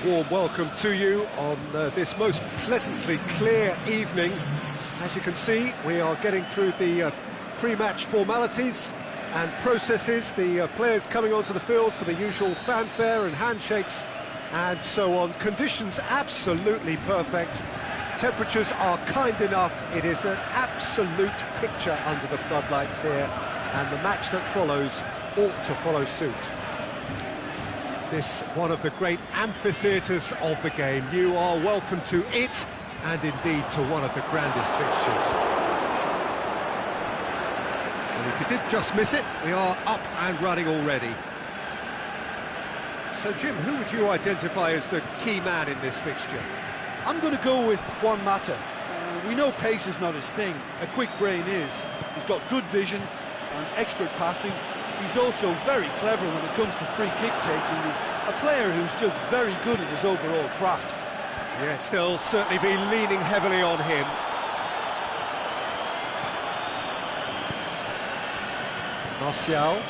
warm welcome to you on this most pleasantly clear evening. As you can see, we are getting through the pre-match formalities and processes, the players coming onto the field for the usual fanfare and handshakes and so on. Conditions absolutely perfect. Temperatures are kind enough. It is an absolute picture under the floodlights here, and the match that follows ought to follow suit. This one of the great amphitheatres of the game. You are welcome to it, and indeed to one of the grandest fixtures. And if you did just miss it, we are up and running already. So Jim, who would you identify as the key man in this fixture? I'm going to go with Juan Mata. We know pace is not his thing, a quick brain is. He's got good vision and expert passing. He's also very clever when it comes to free kick taking. A player who's just very good at his overall craft. Yes, they'll certainly be leaning heavily on him. Martial.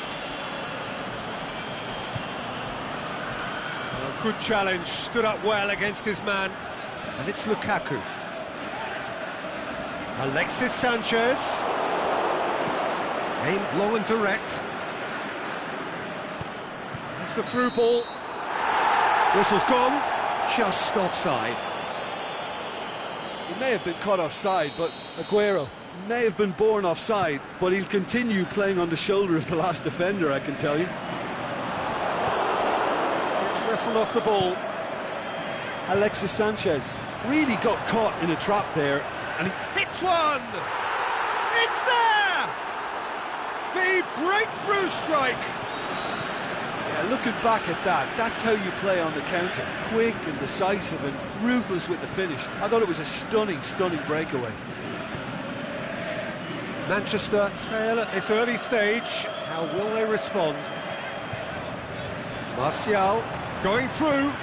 A good challenge, stood up well against his man. And it's Lukaku. Alexis Sanchez. Aimed long and direct. That's the through ball. Whistle's gone. Just offside. He may have been caught offside, but Aguero may have been born offside, but he'll continue playing on the shoulder of the last defender, I can tell you. It's wrestled off the ball. Alexis Sanchez really got caught in a trap there, and he Hits one! It's there! The breakthrough strike! Yeah, looking back at that, that's how you play on the counter. Quick and decisive and ruthless with the finish. I thought it was a stunning, stunning breakaway. Manchester trail at this early stage. How will they respond? Martial going through.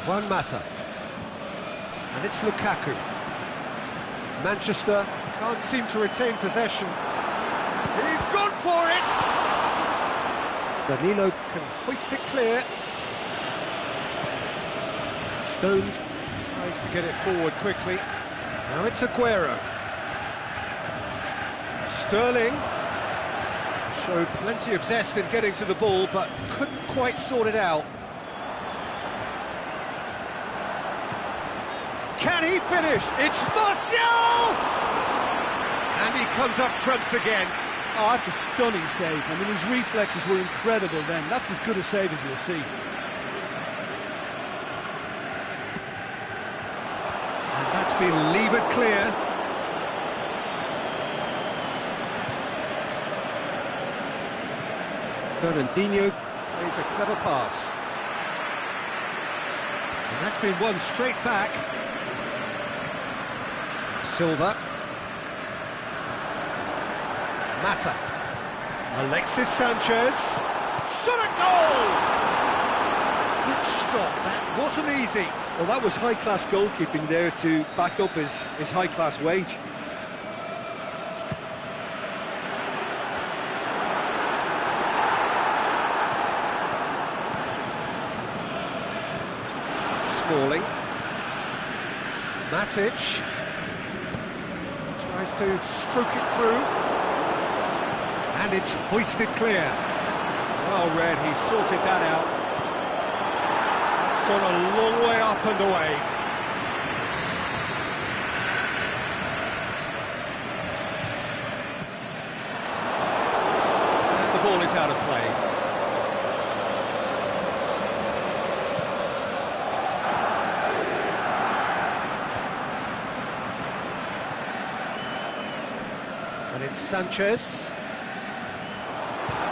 Juan Mata. And it's Lukaku. Manchester can't seem to retain possession. He's gone for it! Danilo can hoist it clear. Stones tries to get it forward quickly. Now it's Aguero. Sterling showed plenty of zest in getting to the ball, but couldn't quite sort it out. Can he finish? It's Martial! And he comes up trumps again. Oh, that's a stunning save. I mean, his reflexes were incredible then. That's as good a save as you'll see. And that's been levered clear. Fernandinho plays a clever pass. And that's been won straight back. Silva. Mata. Alexis Sanchez. Shot a goal! Good stop, that wasn't easy. Well, that was high-class goalkeeping there to back up his high-class wage. Smalling. Matic tries to stroke it through, and it's hoisted clear. Well read, he sorted that out. It's gone a long way up and away. And the ball is out of play. And it's Sanchez.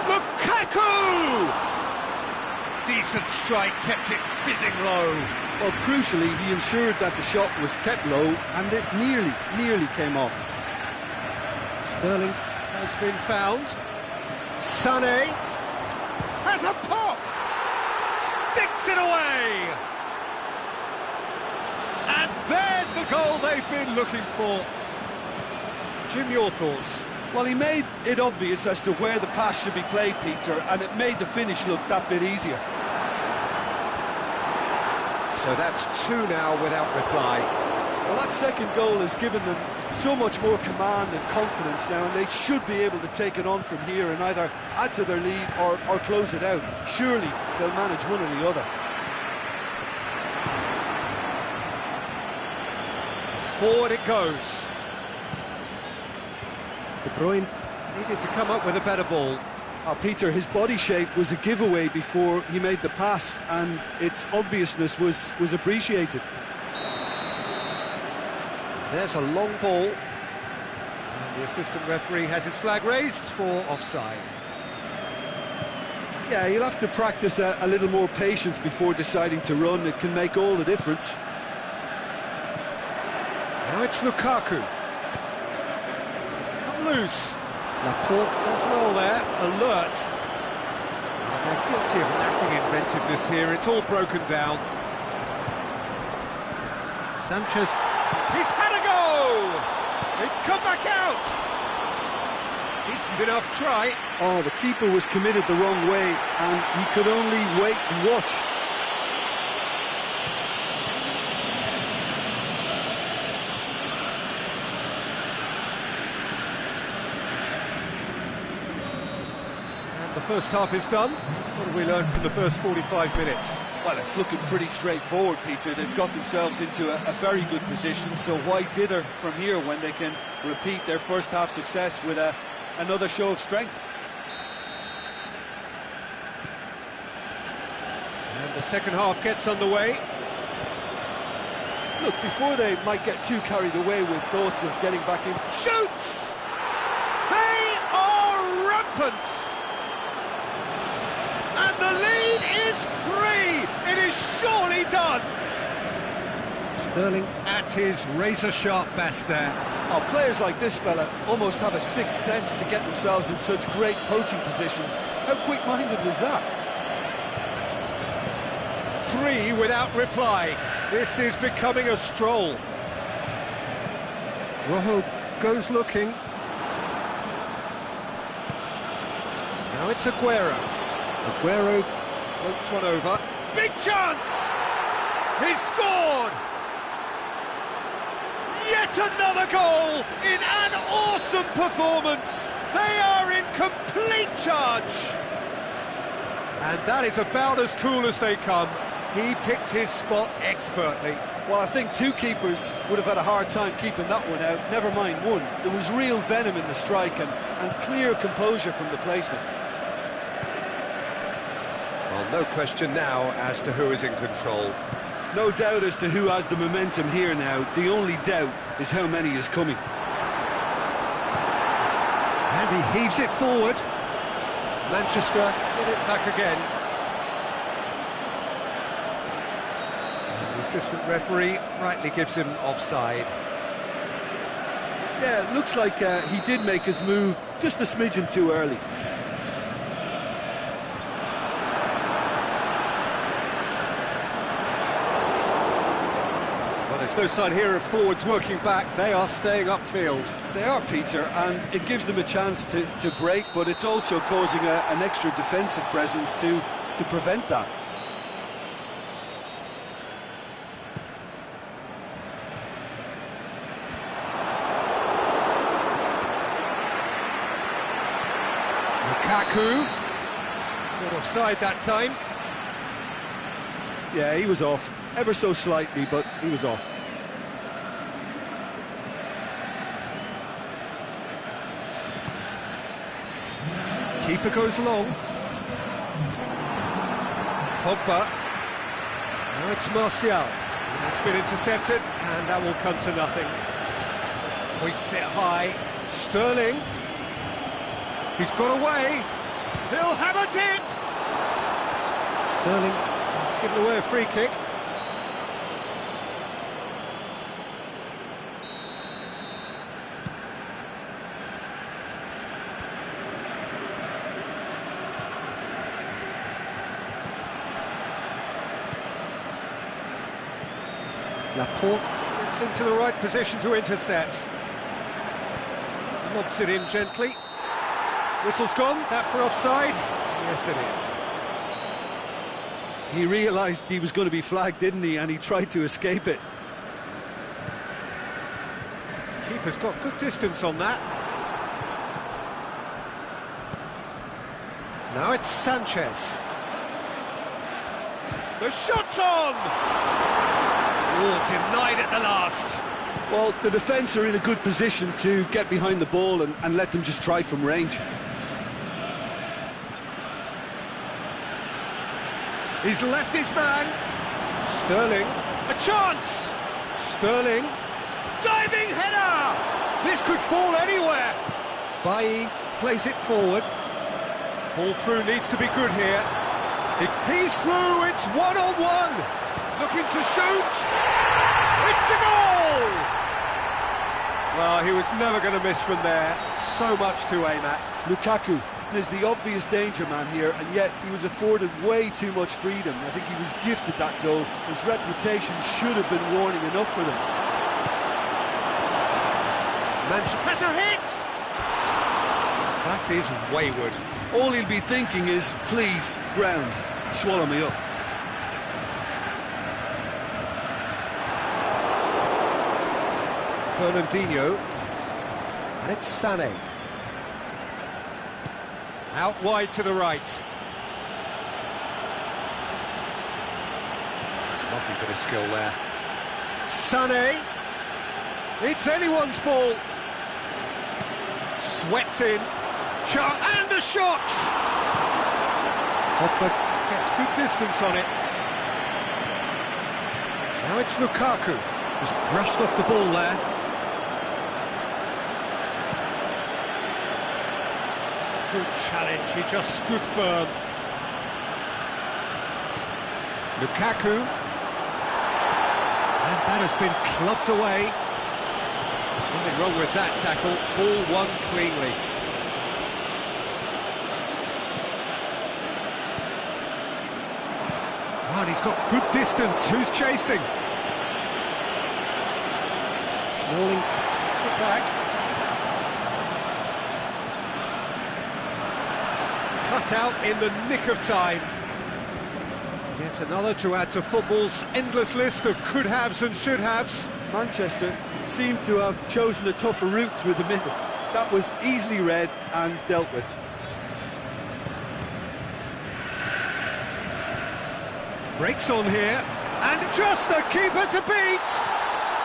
Lukaku! Decent strike, kept it fizzing low. Well, crucially, he ensured that the shot was kept low, and it nearly came off. Sterling has been found. Sané has a pop! Sticks it away! And there's the goal they've been looking for. Jim, your thoughts? Well, he made it obvious as to where the pass should be played, Peter, and it made the finish look that bit easier. So that's 2 now without reply. Well, that second goal has given them so much more command and confidence now, and they should be able to take it on from here and either add to their lead or close it out. Surely they'll manage one or the other. Forward it goes. De Bruyne needed to come up with a better ball. Oh, Peter, his body shape was a giveaway before he made the pass, and its obviousness was appreciated. There's a long ball. And the assistant referee has his flag raised for offside. Yeah, he'll have to practice a little more patience before deciding to run. It can make all the difference. Now it's Lukaku. It's come loose. Laporte does well there, alert. Oh, they're guilty of lacking inventiveness here, it's all broken down. Sanchez, he's had a go! It's come back out! Decent enough try. Oh, the keeper was committed the wrong way, and he could only wait and watch. The first half is done. What have we learned from the first 45 minutes? Well, it's looking pretty straightforward, Peter. They've got themselves into a very good position, so why dither from here when they can repeat their first half success with another show of strength? And the second half gets underway. Look, before they might get too carried away with thoughts of getting back in... Shoots! They are rampant! And the lead is 3! It is surely done! Sterling at his razor-sharp best there. Oh, players like this fella almost have a sixth sense to get themselves in such great poaching positions. How quick-minded was that? 3 without reply. This is becoming a stroll. Rojo goes looking. Now it's Aguero. Aguero floats one over. Big chance! He's scored! Yet another goal in an awesome performance! They are in complete charge! And that is about as cool as they come. He picked his spot expertly. Well, I think 2 keepers would have had a hard time keeping that one out, never mind 1. There was real venom in the strike and clear composure from the placement. Well, no question now as to who is in control. No doubt as to who has the momentum here now. The only doubt is how many is coming. And he heaves it forward. Manchester get it back again. And the assistant referee rightly gives him offside. Yeah, it looks like he did make his move just a smidgen too early. There's no sign here of forwards working back. They are staying upfield. They are, Peter, and it gives them a chance to break, but it's also causing an extra defensive presence to prevent that. Lukaku. Not offside that time. Yeah, he was off. Ever so slightly, but he was off. Keeper goes long. Pogba. Now it's Martial. It's been intercepted, and that will come to nothing. Hoists it high. Sterling. He's got away. He'll have a dip. Sterling has given away a free kick. Laporte gets into the right position to intercept. Lobs it in gently. Whistle's gone, that for offside? Yes, it is. He realised he was going to be flagged, didn't he? And he tried to escape it. Keeper's got good distance on that. Now it's Sanchez. The shot's on! Oh, denied at the last. Well, the defence are in a good position to get behind the ball and let them just try from range. He's left his man. Sterling. A chance! Sterling. Diving header! This could fall anywhere. Bailly plays it forward. Ball through needs to be good here. He's through, it's one-on-one. Looking to shoot. It's a goal! Well, he was never going to miss from there. So much to aim at. Lukaku is the obvious danger man here, and yet he was afforded way too much freedom. I think he was gifted that goal. His reputation should have been warning enough for them. Has a hit! That is wayward. All he'll be thinking is, please, ground, swallow me up. Fernandinho. And it's Sané. Out wide to the right. Lovely bit of skill there. Sané. It's anyone's ball. Swept in. And a shot! Pogba gets good distance on it. Now it's Lukaku. Just brushed off the ball there. Good challenge, he just stood firm. Lukaku. And that has been clubbed away. Nothing wrong with that tackle. Ball won cleanly. Oh, and he's got good distance. Who's chasing? Smalling puts it back. Cut out in the nick of time. Yet another to add to football's endless list of could-haves and should-haves. Manchester seemed to have chosen a tougher route through the middle. That was easily read and dealt with. Breaks on here, and just the keeper to beat!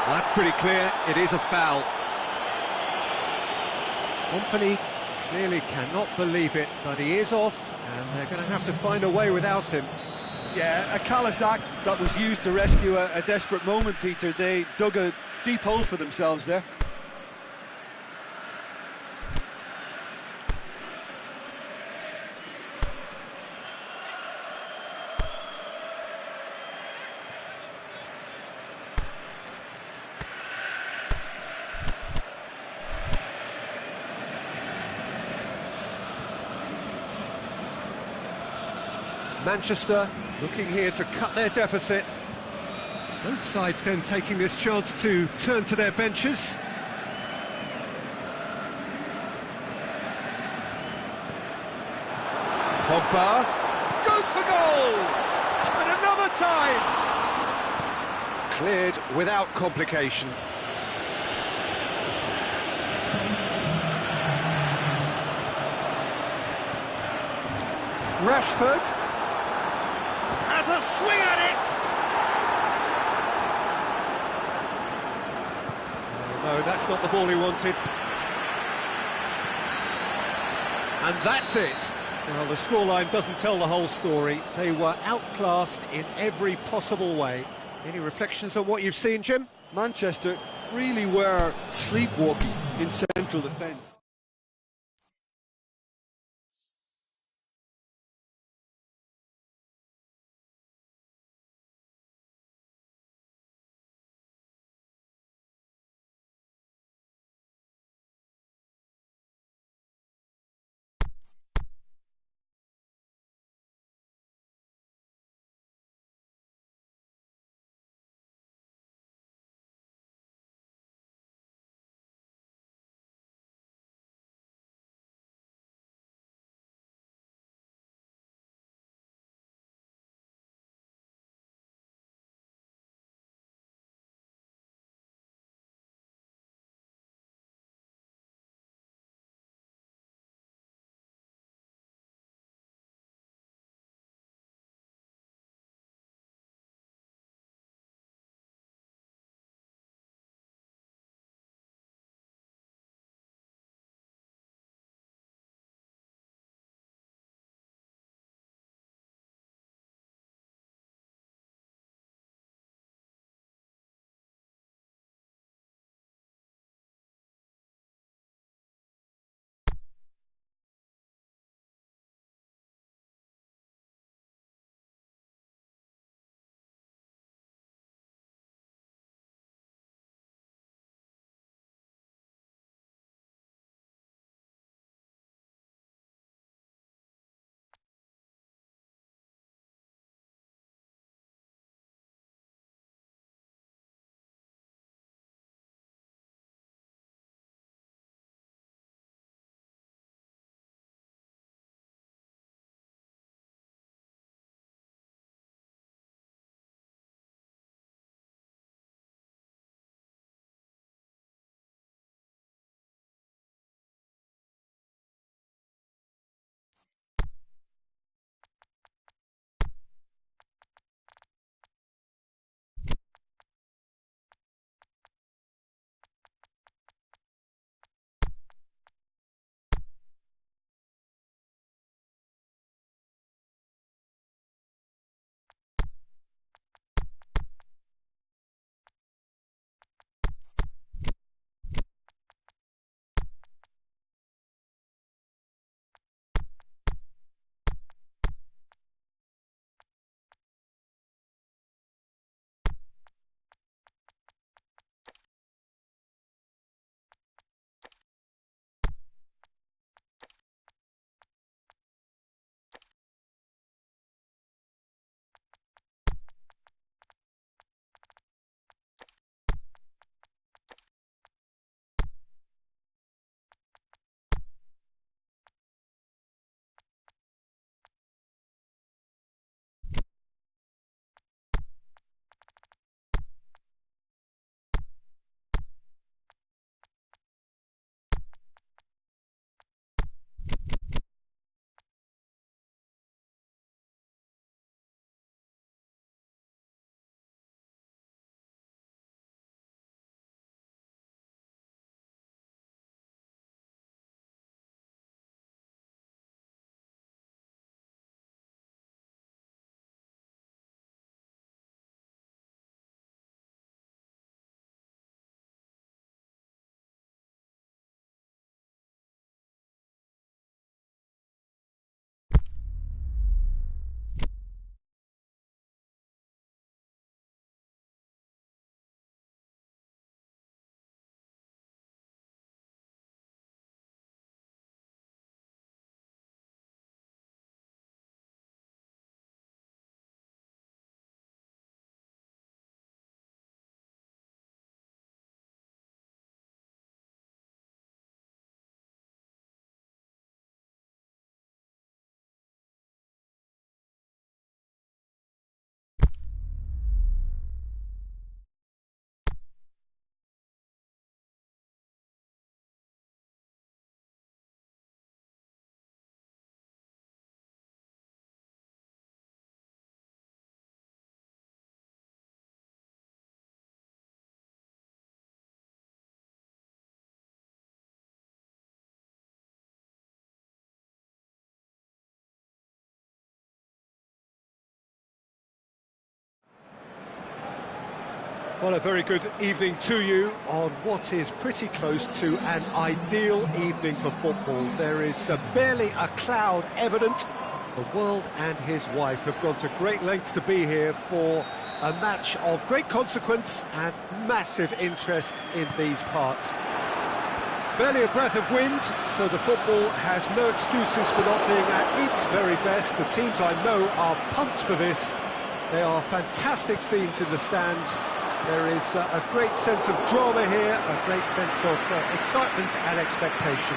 Well, that's pretty clear, it is a foul. Kompany clearly cannot believe it, but he is off, and they're going to have to find a way without him. Yeah, a callous act that was used to rescue a desperate moment, Peter. They dug a deep hole for themselves there. Manchester looking here to cut their deficit. Both sides then taking this chance to turn to their benches. Pogba goes for goal! And another time! Cleared without complication. Rashford has a swing at it! Oh, no, that's not the ball he wanted. And that's it. Well, the scoreline doesn't tell the whole story. They were outclassed in every possible way. Any reflections on what you've seen, Jim? Manchester really were sleepwalking in central defence. Well, a very good evening to you on what is pretty close to an ideal evening for football. There is barely a cloud evident. The world and his wife have gone to great lengths to be here for a match of great consequence and massive interest in these parts. Barely a breath of wind, so the football has no excuses for not being at its very best. The teams I know are pumped for this. They are fantastic scenes in the stands. There is a great sense of drama here, a great sense of excitement and expectation.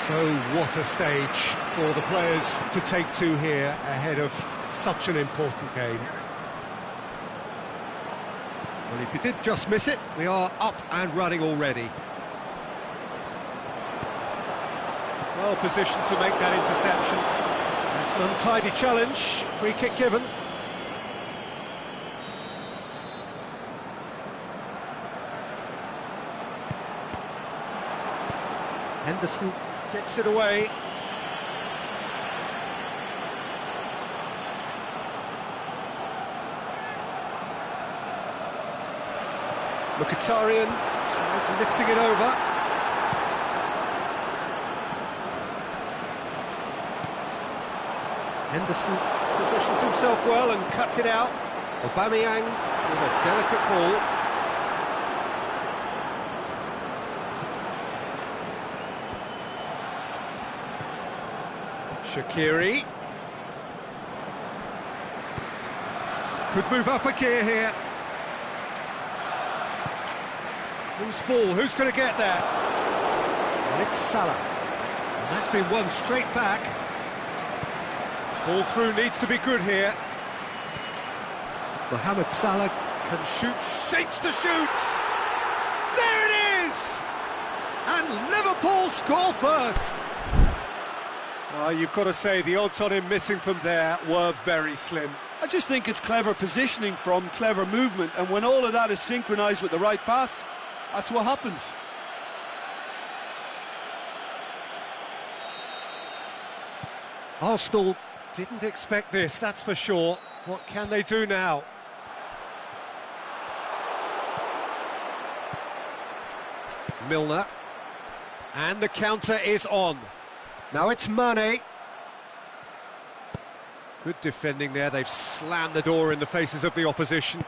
So what a stage for the players to take to here ahead of such an important game. Well, if you did just miss it, we are up and running already. Well positioned to make that interception. That's an untidy challenge, free kick given. Henderson gets it away. Mkhitaryan tries lifting it over. Henderson positions himself well and cuts it out. Aubameyang with a delicate ball. Shaqiri could move up a gear here. Who's ball? Who's going to get there? And it's Salah. And that's been won straight back. Ball through needs to be good here. Mohamed Salah can shoot, shapes the shoots. There it is! And Liverpool score first. Well, you've got to say the odds on him missing from there were very slim. I just think it's clever positioning from clever movement, and when all of that is synchronised with the right pass, that's what happens. Arsenal didn't expect this, that's for sure. What can they do now? Milner. And the counter is on. Now it's Mane. Good defending there, they've slammed the door in the faces of the opposition.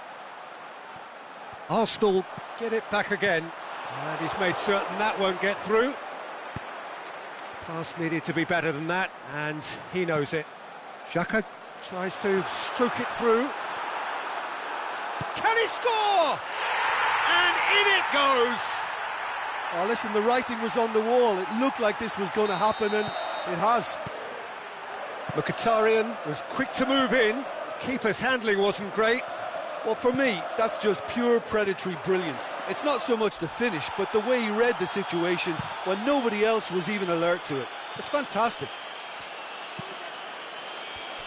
Arsenal get it back again, and he's made certain that won't get through. Pass needed to be better than that, and he knows it. Xhaka tries to stroke it through. Can he score? And in it goes! Oh, listen, the writing was on the wall. It looked like this was going to happen, and it has. Mkhitaryan was quick to move in. Keeper's handling wasn't great. Well, for me, that's just pure predatory brilliance. It's not so much the finish, but the way he read the situation when nobody else was even alert to it. It's fantastic.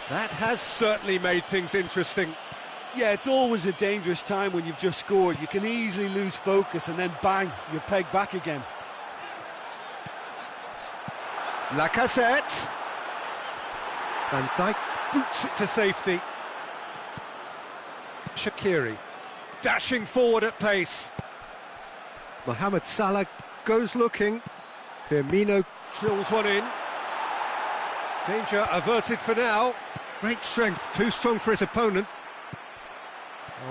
That has certainly made things interesting. Yeah, it's always a dangerous time when you've just scored. You can easily lose focus and then bang, you're pegged back again. Lacazette. Van Dijk boots it to safety. Shaqiri dashing forward at pace. Mohamed Salah goes looking. Firmino drills one in. Danger averted for now. Great strength, too strong for his opponent.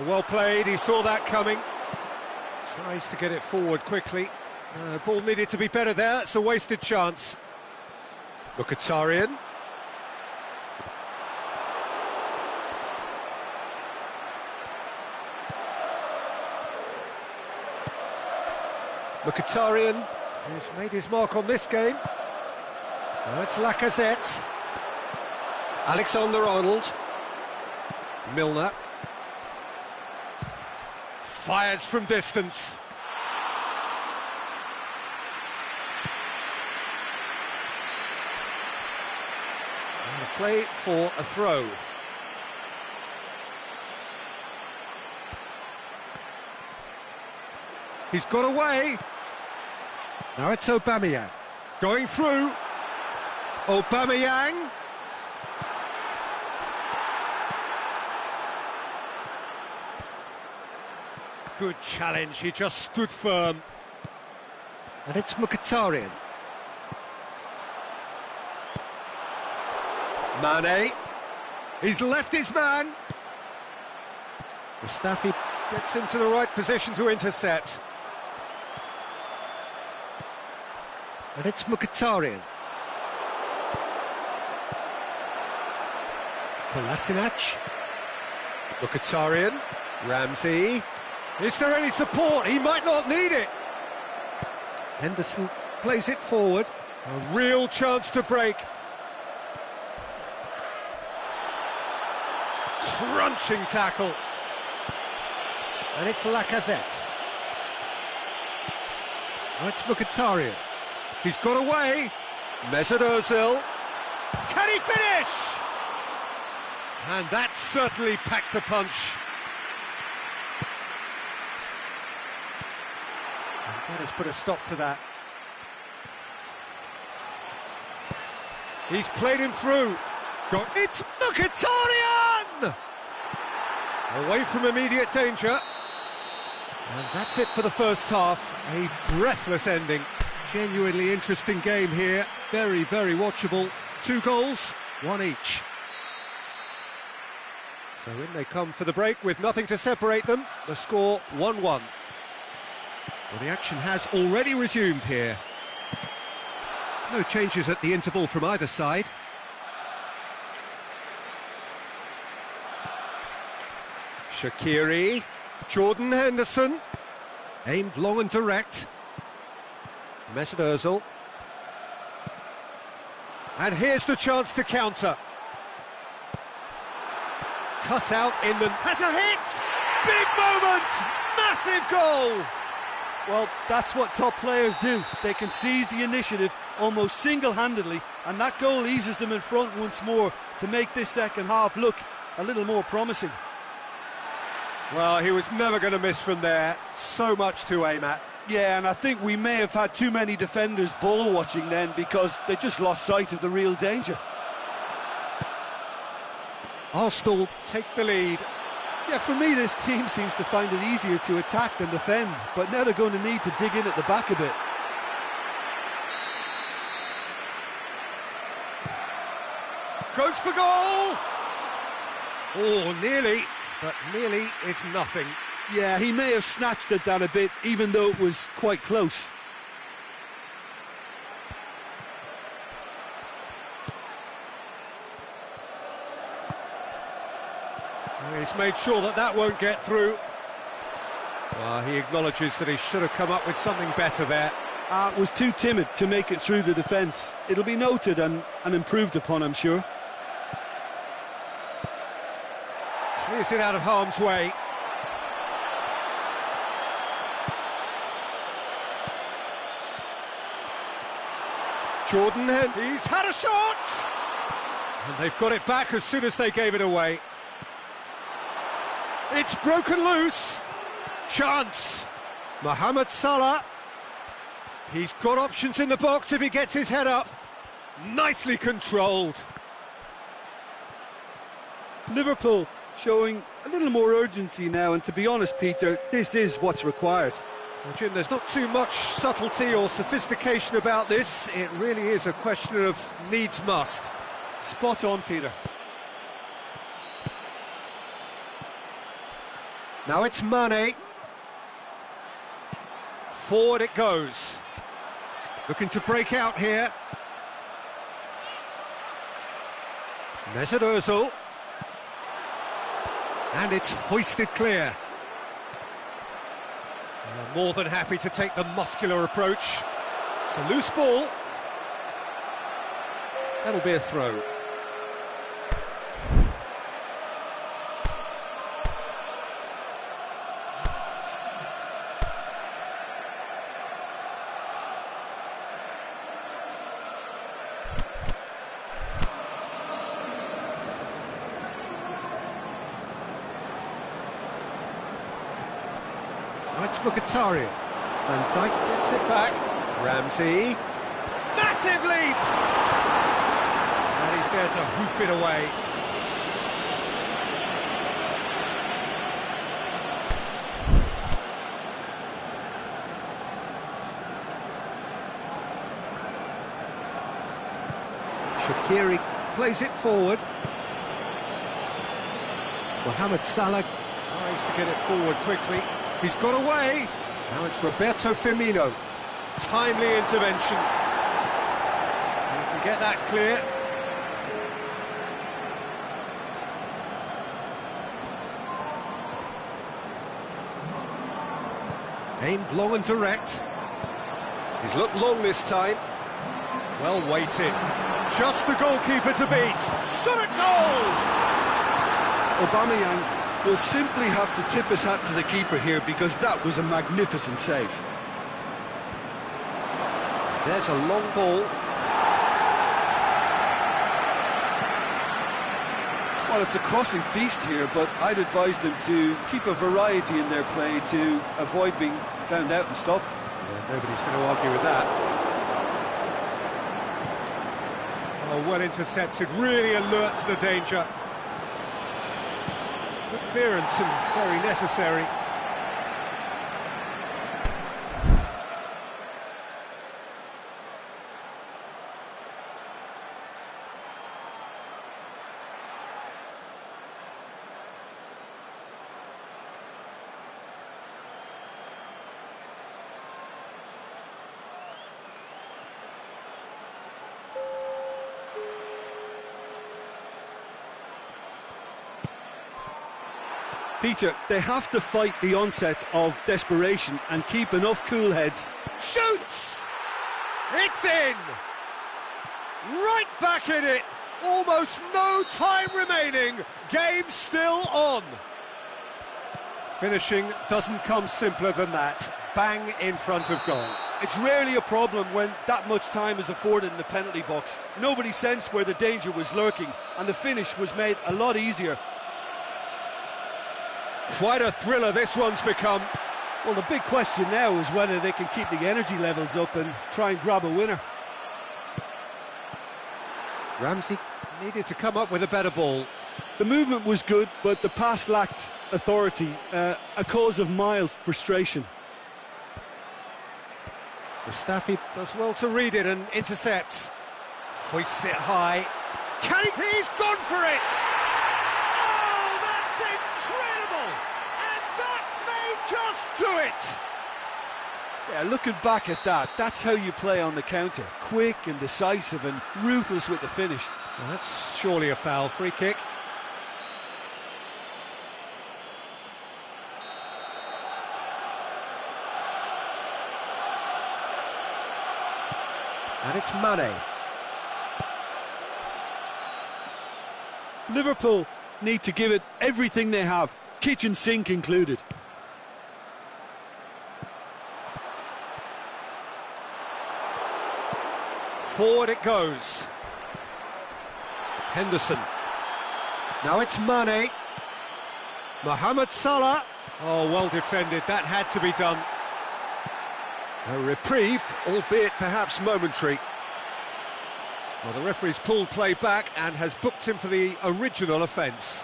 Well played, he saw that coming. Tries to get it forward quickly. Ball needed to be better there, it's a wasted chance. Mkhitaryan. Mkhitaryan, who's made his mark on this game. Now it's Lacazette. Alexander-Arnold. Milner. Fires from distance. And a play for a throw. He's got away. Now it's Aubameyang. Going through. Aubameyang. Good challenge, he just stood firm. And it's Mkhitaryan. Mane. He's left his man. Mustafi gets into the right position to intercept. And it's Mkhitaryan. Kolasinac. Mkhitaryan. Ramsey. Is there any support? He might not need it. Henderson plays it forward. A real chance to break. Crunching tackle. And it's Lacazette. Oh, it's Mkhitaryan. He's got away. Mesut Ozil. Can he finish? And that certainly packed a punch. And that has put a stop to that. He's played him through. It's Mkhitaryan! Away from immediate danger. And that's it for the first half. A breathless ending. Genuinely interesting game here. Very, very watchable. 2 goals, 1 each. So in they come for the break with nothing to separate them. The score 1-1. Well, the action has already resumed here. No changes at the interval from either side. Shaqiri, Jordan Henderson, aimed long and direct. Mesut Ozil. And here's the chance to counter. Cut out in the... Has a hit! Big moment! Massive goal! Well, that's what top players do. They can seize the initiative almost single-handedly, and that goal eases them in front once more to make this second half look a little more promising. Well, he was never going to miss from there. So much to aim at. Yeah, and I think we may have had too many defenders ball watching then because they just lost sight of the real danger. Arsenal take the lead. Yeah, for me this team seems to find it easier to attack than defend, but now they're going to need to dig in at the back a bit. Goes for goal! Oh, nearly, but nearly is nothing. Yeah, he may have snatched at that a bit, even though it was quite close. He's made sure that that won't get through. Well, he acknowledges that he should have come up with something better there. Was too timid to make it through the defence. It'll be noted and improved upon, I'm sure. Clears it out of harm's way. Jordan, he's had a shot! And they've got it back as soon as they gave it away. It's broken loose. Chance. Mohamed Salah. He's got options in the box if he gets his head up. Nicely controlled. Liverpool showing a little more urgency now, and to be honest, Peter, this is what's required. Well, Jim, there's not too much subtlety or sophistication about this. It really is a question of needs must. Spot on, Peter. Now it's Mane. Forward it goes. Looking to break out here. Mesut Ozil. And it's hoisted clear. More than happy to take the muscular approach. It's a loose ball. That'll be a throw. It's Mkhitaryan. Van Dijk gets it back. Ramsey. Massive leap! And he's there to hoof it away. Kiri plays it forward. Mohamed Salah tries to get it forward quickly. He's got away. Now it's Roberto Firmino. Timely intervention. You can get that clear. Aimed long and direct. He's looked long this time. Well weighted. Just the goalkeeper to beat. Shot at goal! Aubameyang will simply have to tip his hat to the keeper here because that was a magnificent save. There's a long ball. Well, it's a crossing feast here, but I'd advise them to keep a variety in their play to avoid being found out and stopped. Yeah, nobody's going to argue with that. Oh, well intercepted, really alert to the danger. Good clearance and very necessary. Peter, they have to fight the onset of desperation and keep enough cool heads. Shoots! It's in! Right back in it! Almost no time remaining. Game still on. Finishing doesn't come simpler than that. Bang in front of goal. It's rarely a problem when that much time is afforded in the penalty box. Nobody sensed where the danger was lurking, and the finish was made a lot easier. Quite a thriller this one's become. Well, the big question now is whether they can keep the energy levels up and try and grab a winner. Ramsey needed to come up with a better ball. The movement was good, but the pass lacked authority, a cause of mild frustration. Mustafi does well to read it and intercepts. Hoists it high. Can he? He's gone for it! Oh, that's incredible! And that may just do it! Yeah, looking back at that, that's how you play on the counter. Quick and decisive and ruthless with the finish. Well, that's surely a foul. Free kick. And it's Mane. Liverpool need to give it everything they have, kitchen sink included. Forward it goes. Henderson. Now it's Mane. Mohamed Salah. Oh, well defended. That had to be done. A reprieve, albeit perhaps momentary. Well, the referee's pulled play back and has booked him for the original offence.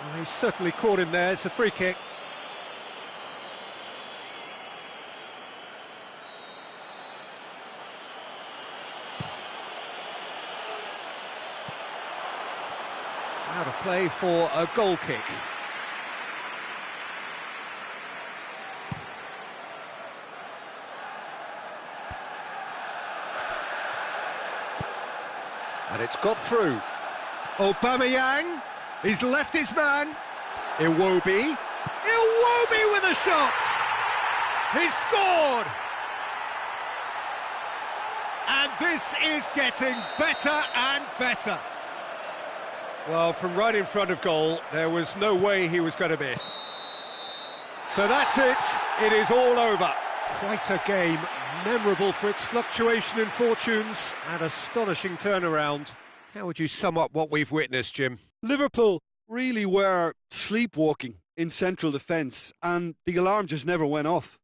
Well, he certainly caught him there. It's a free kick. Out of play for a goal kick. And it's got through. Aubameyang, he's left his man. Iwobi with a shot. He's scored. And this is getting better and better. Well, from right in front of goal, there was no way he was going to miss. So that's it. It is all over. Quite a game, memorable for its fluctuation in fortunes and astonishing turnaround. How would you sum up what we've witnessed, Jim? Liverpool really were sleepwalking in central defence, and the alarm just never went off.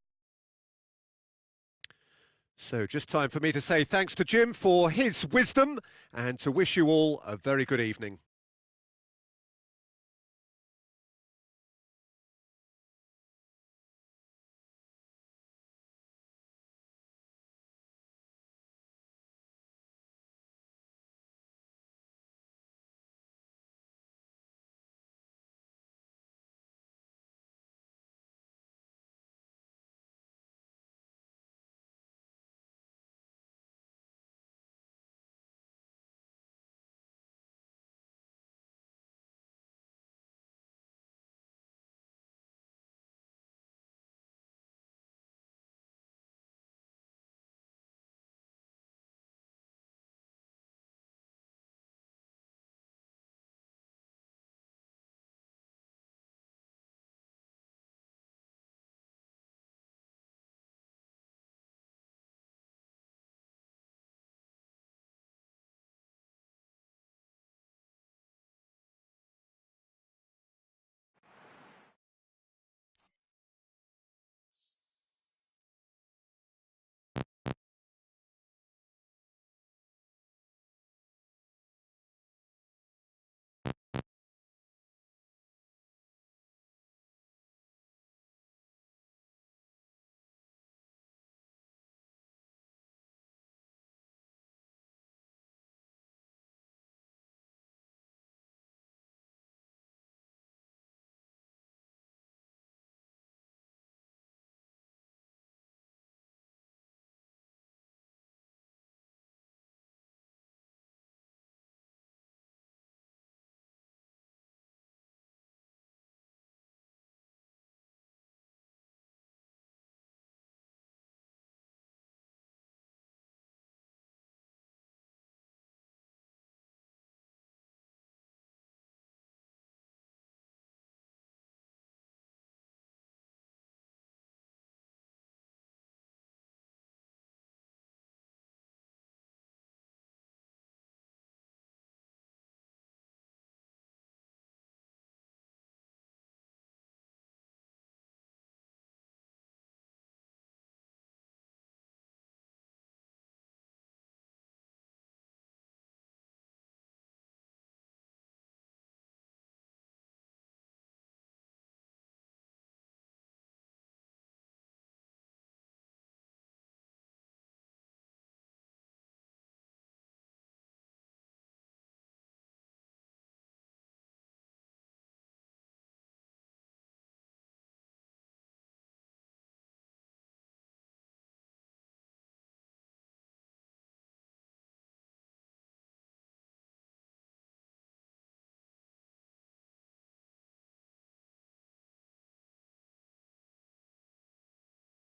So just time for me to say thanks to Jim for his wisdom and to wish you all a very good evening.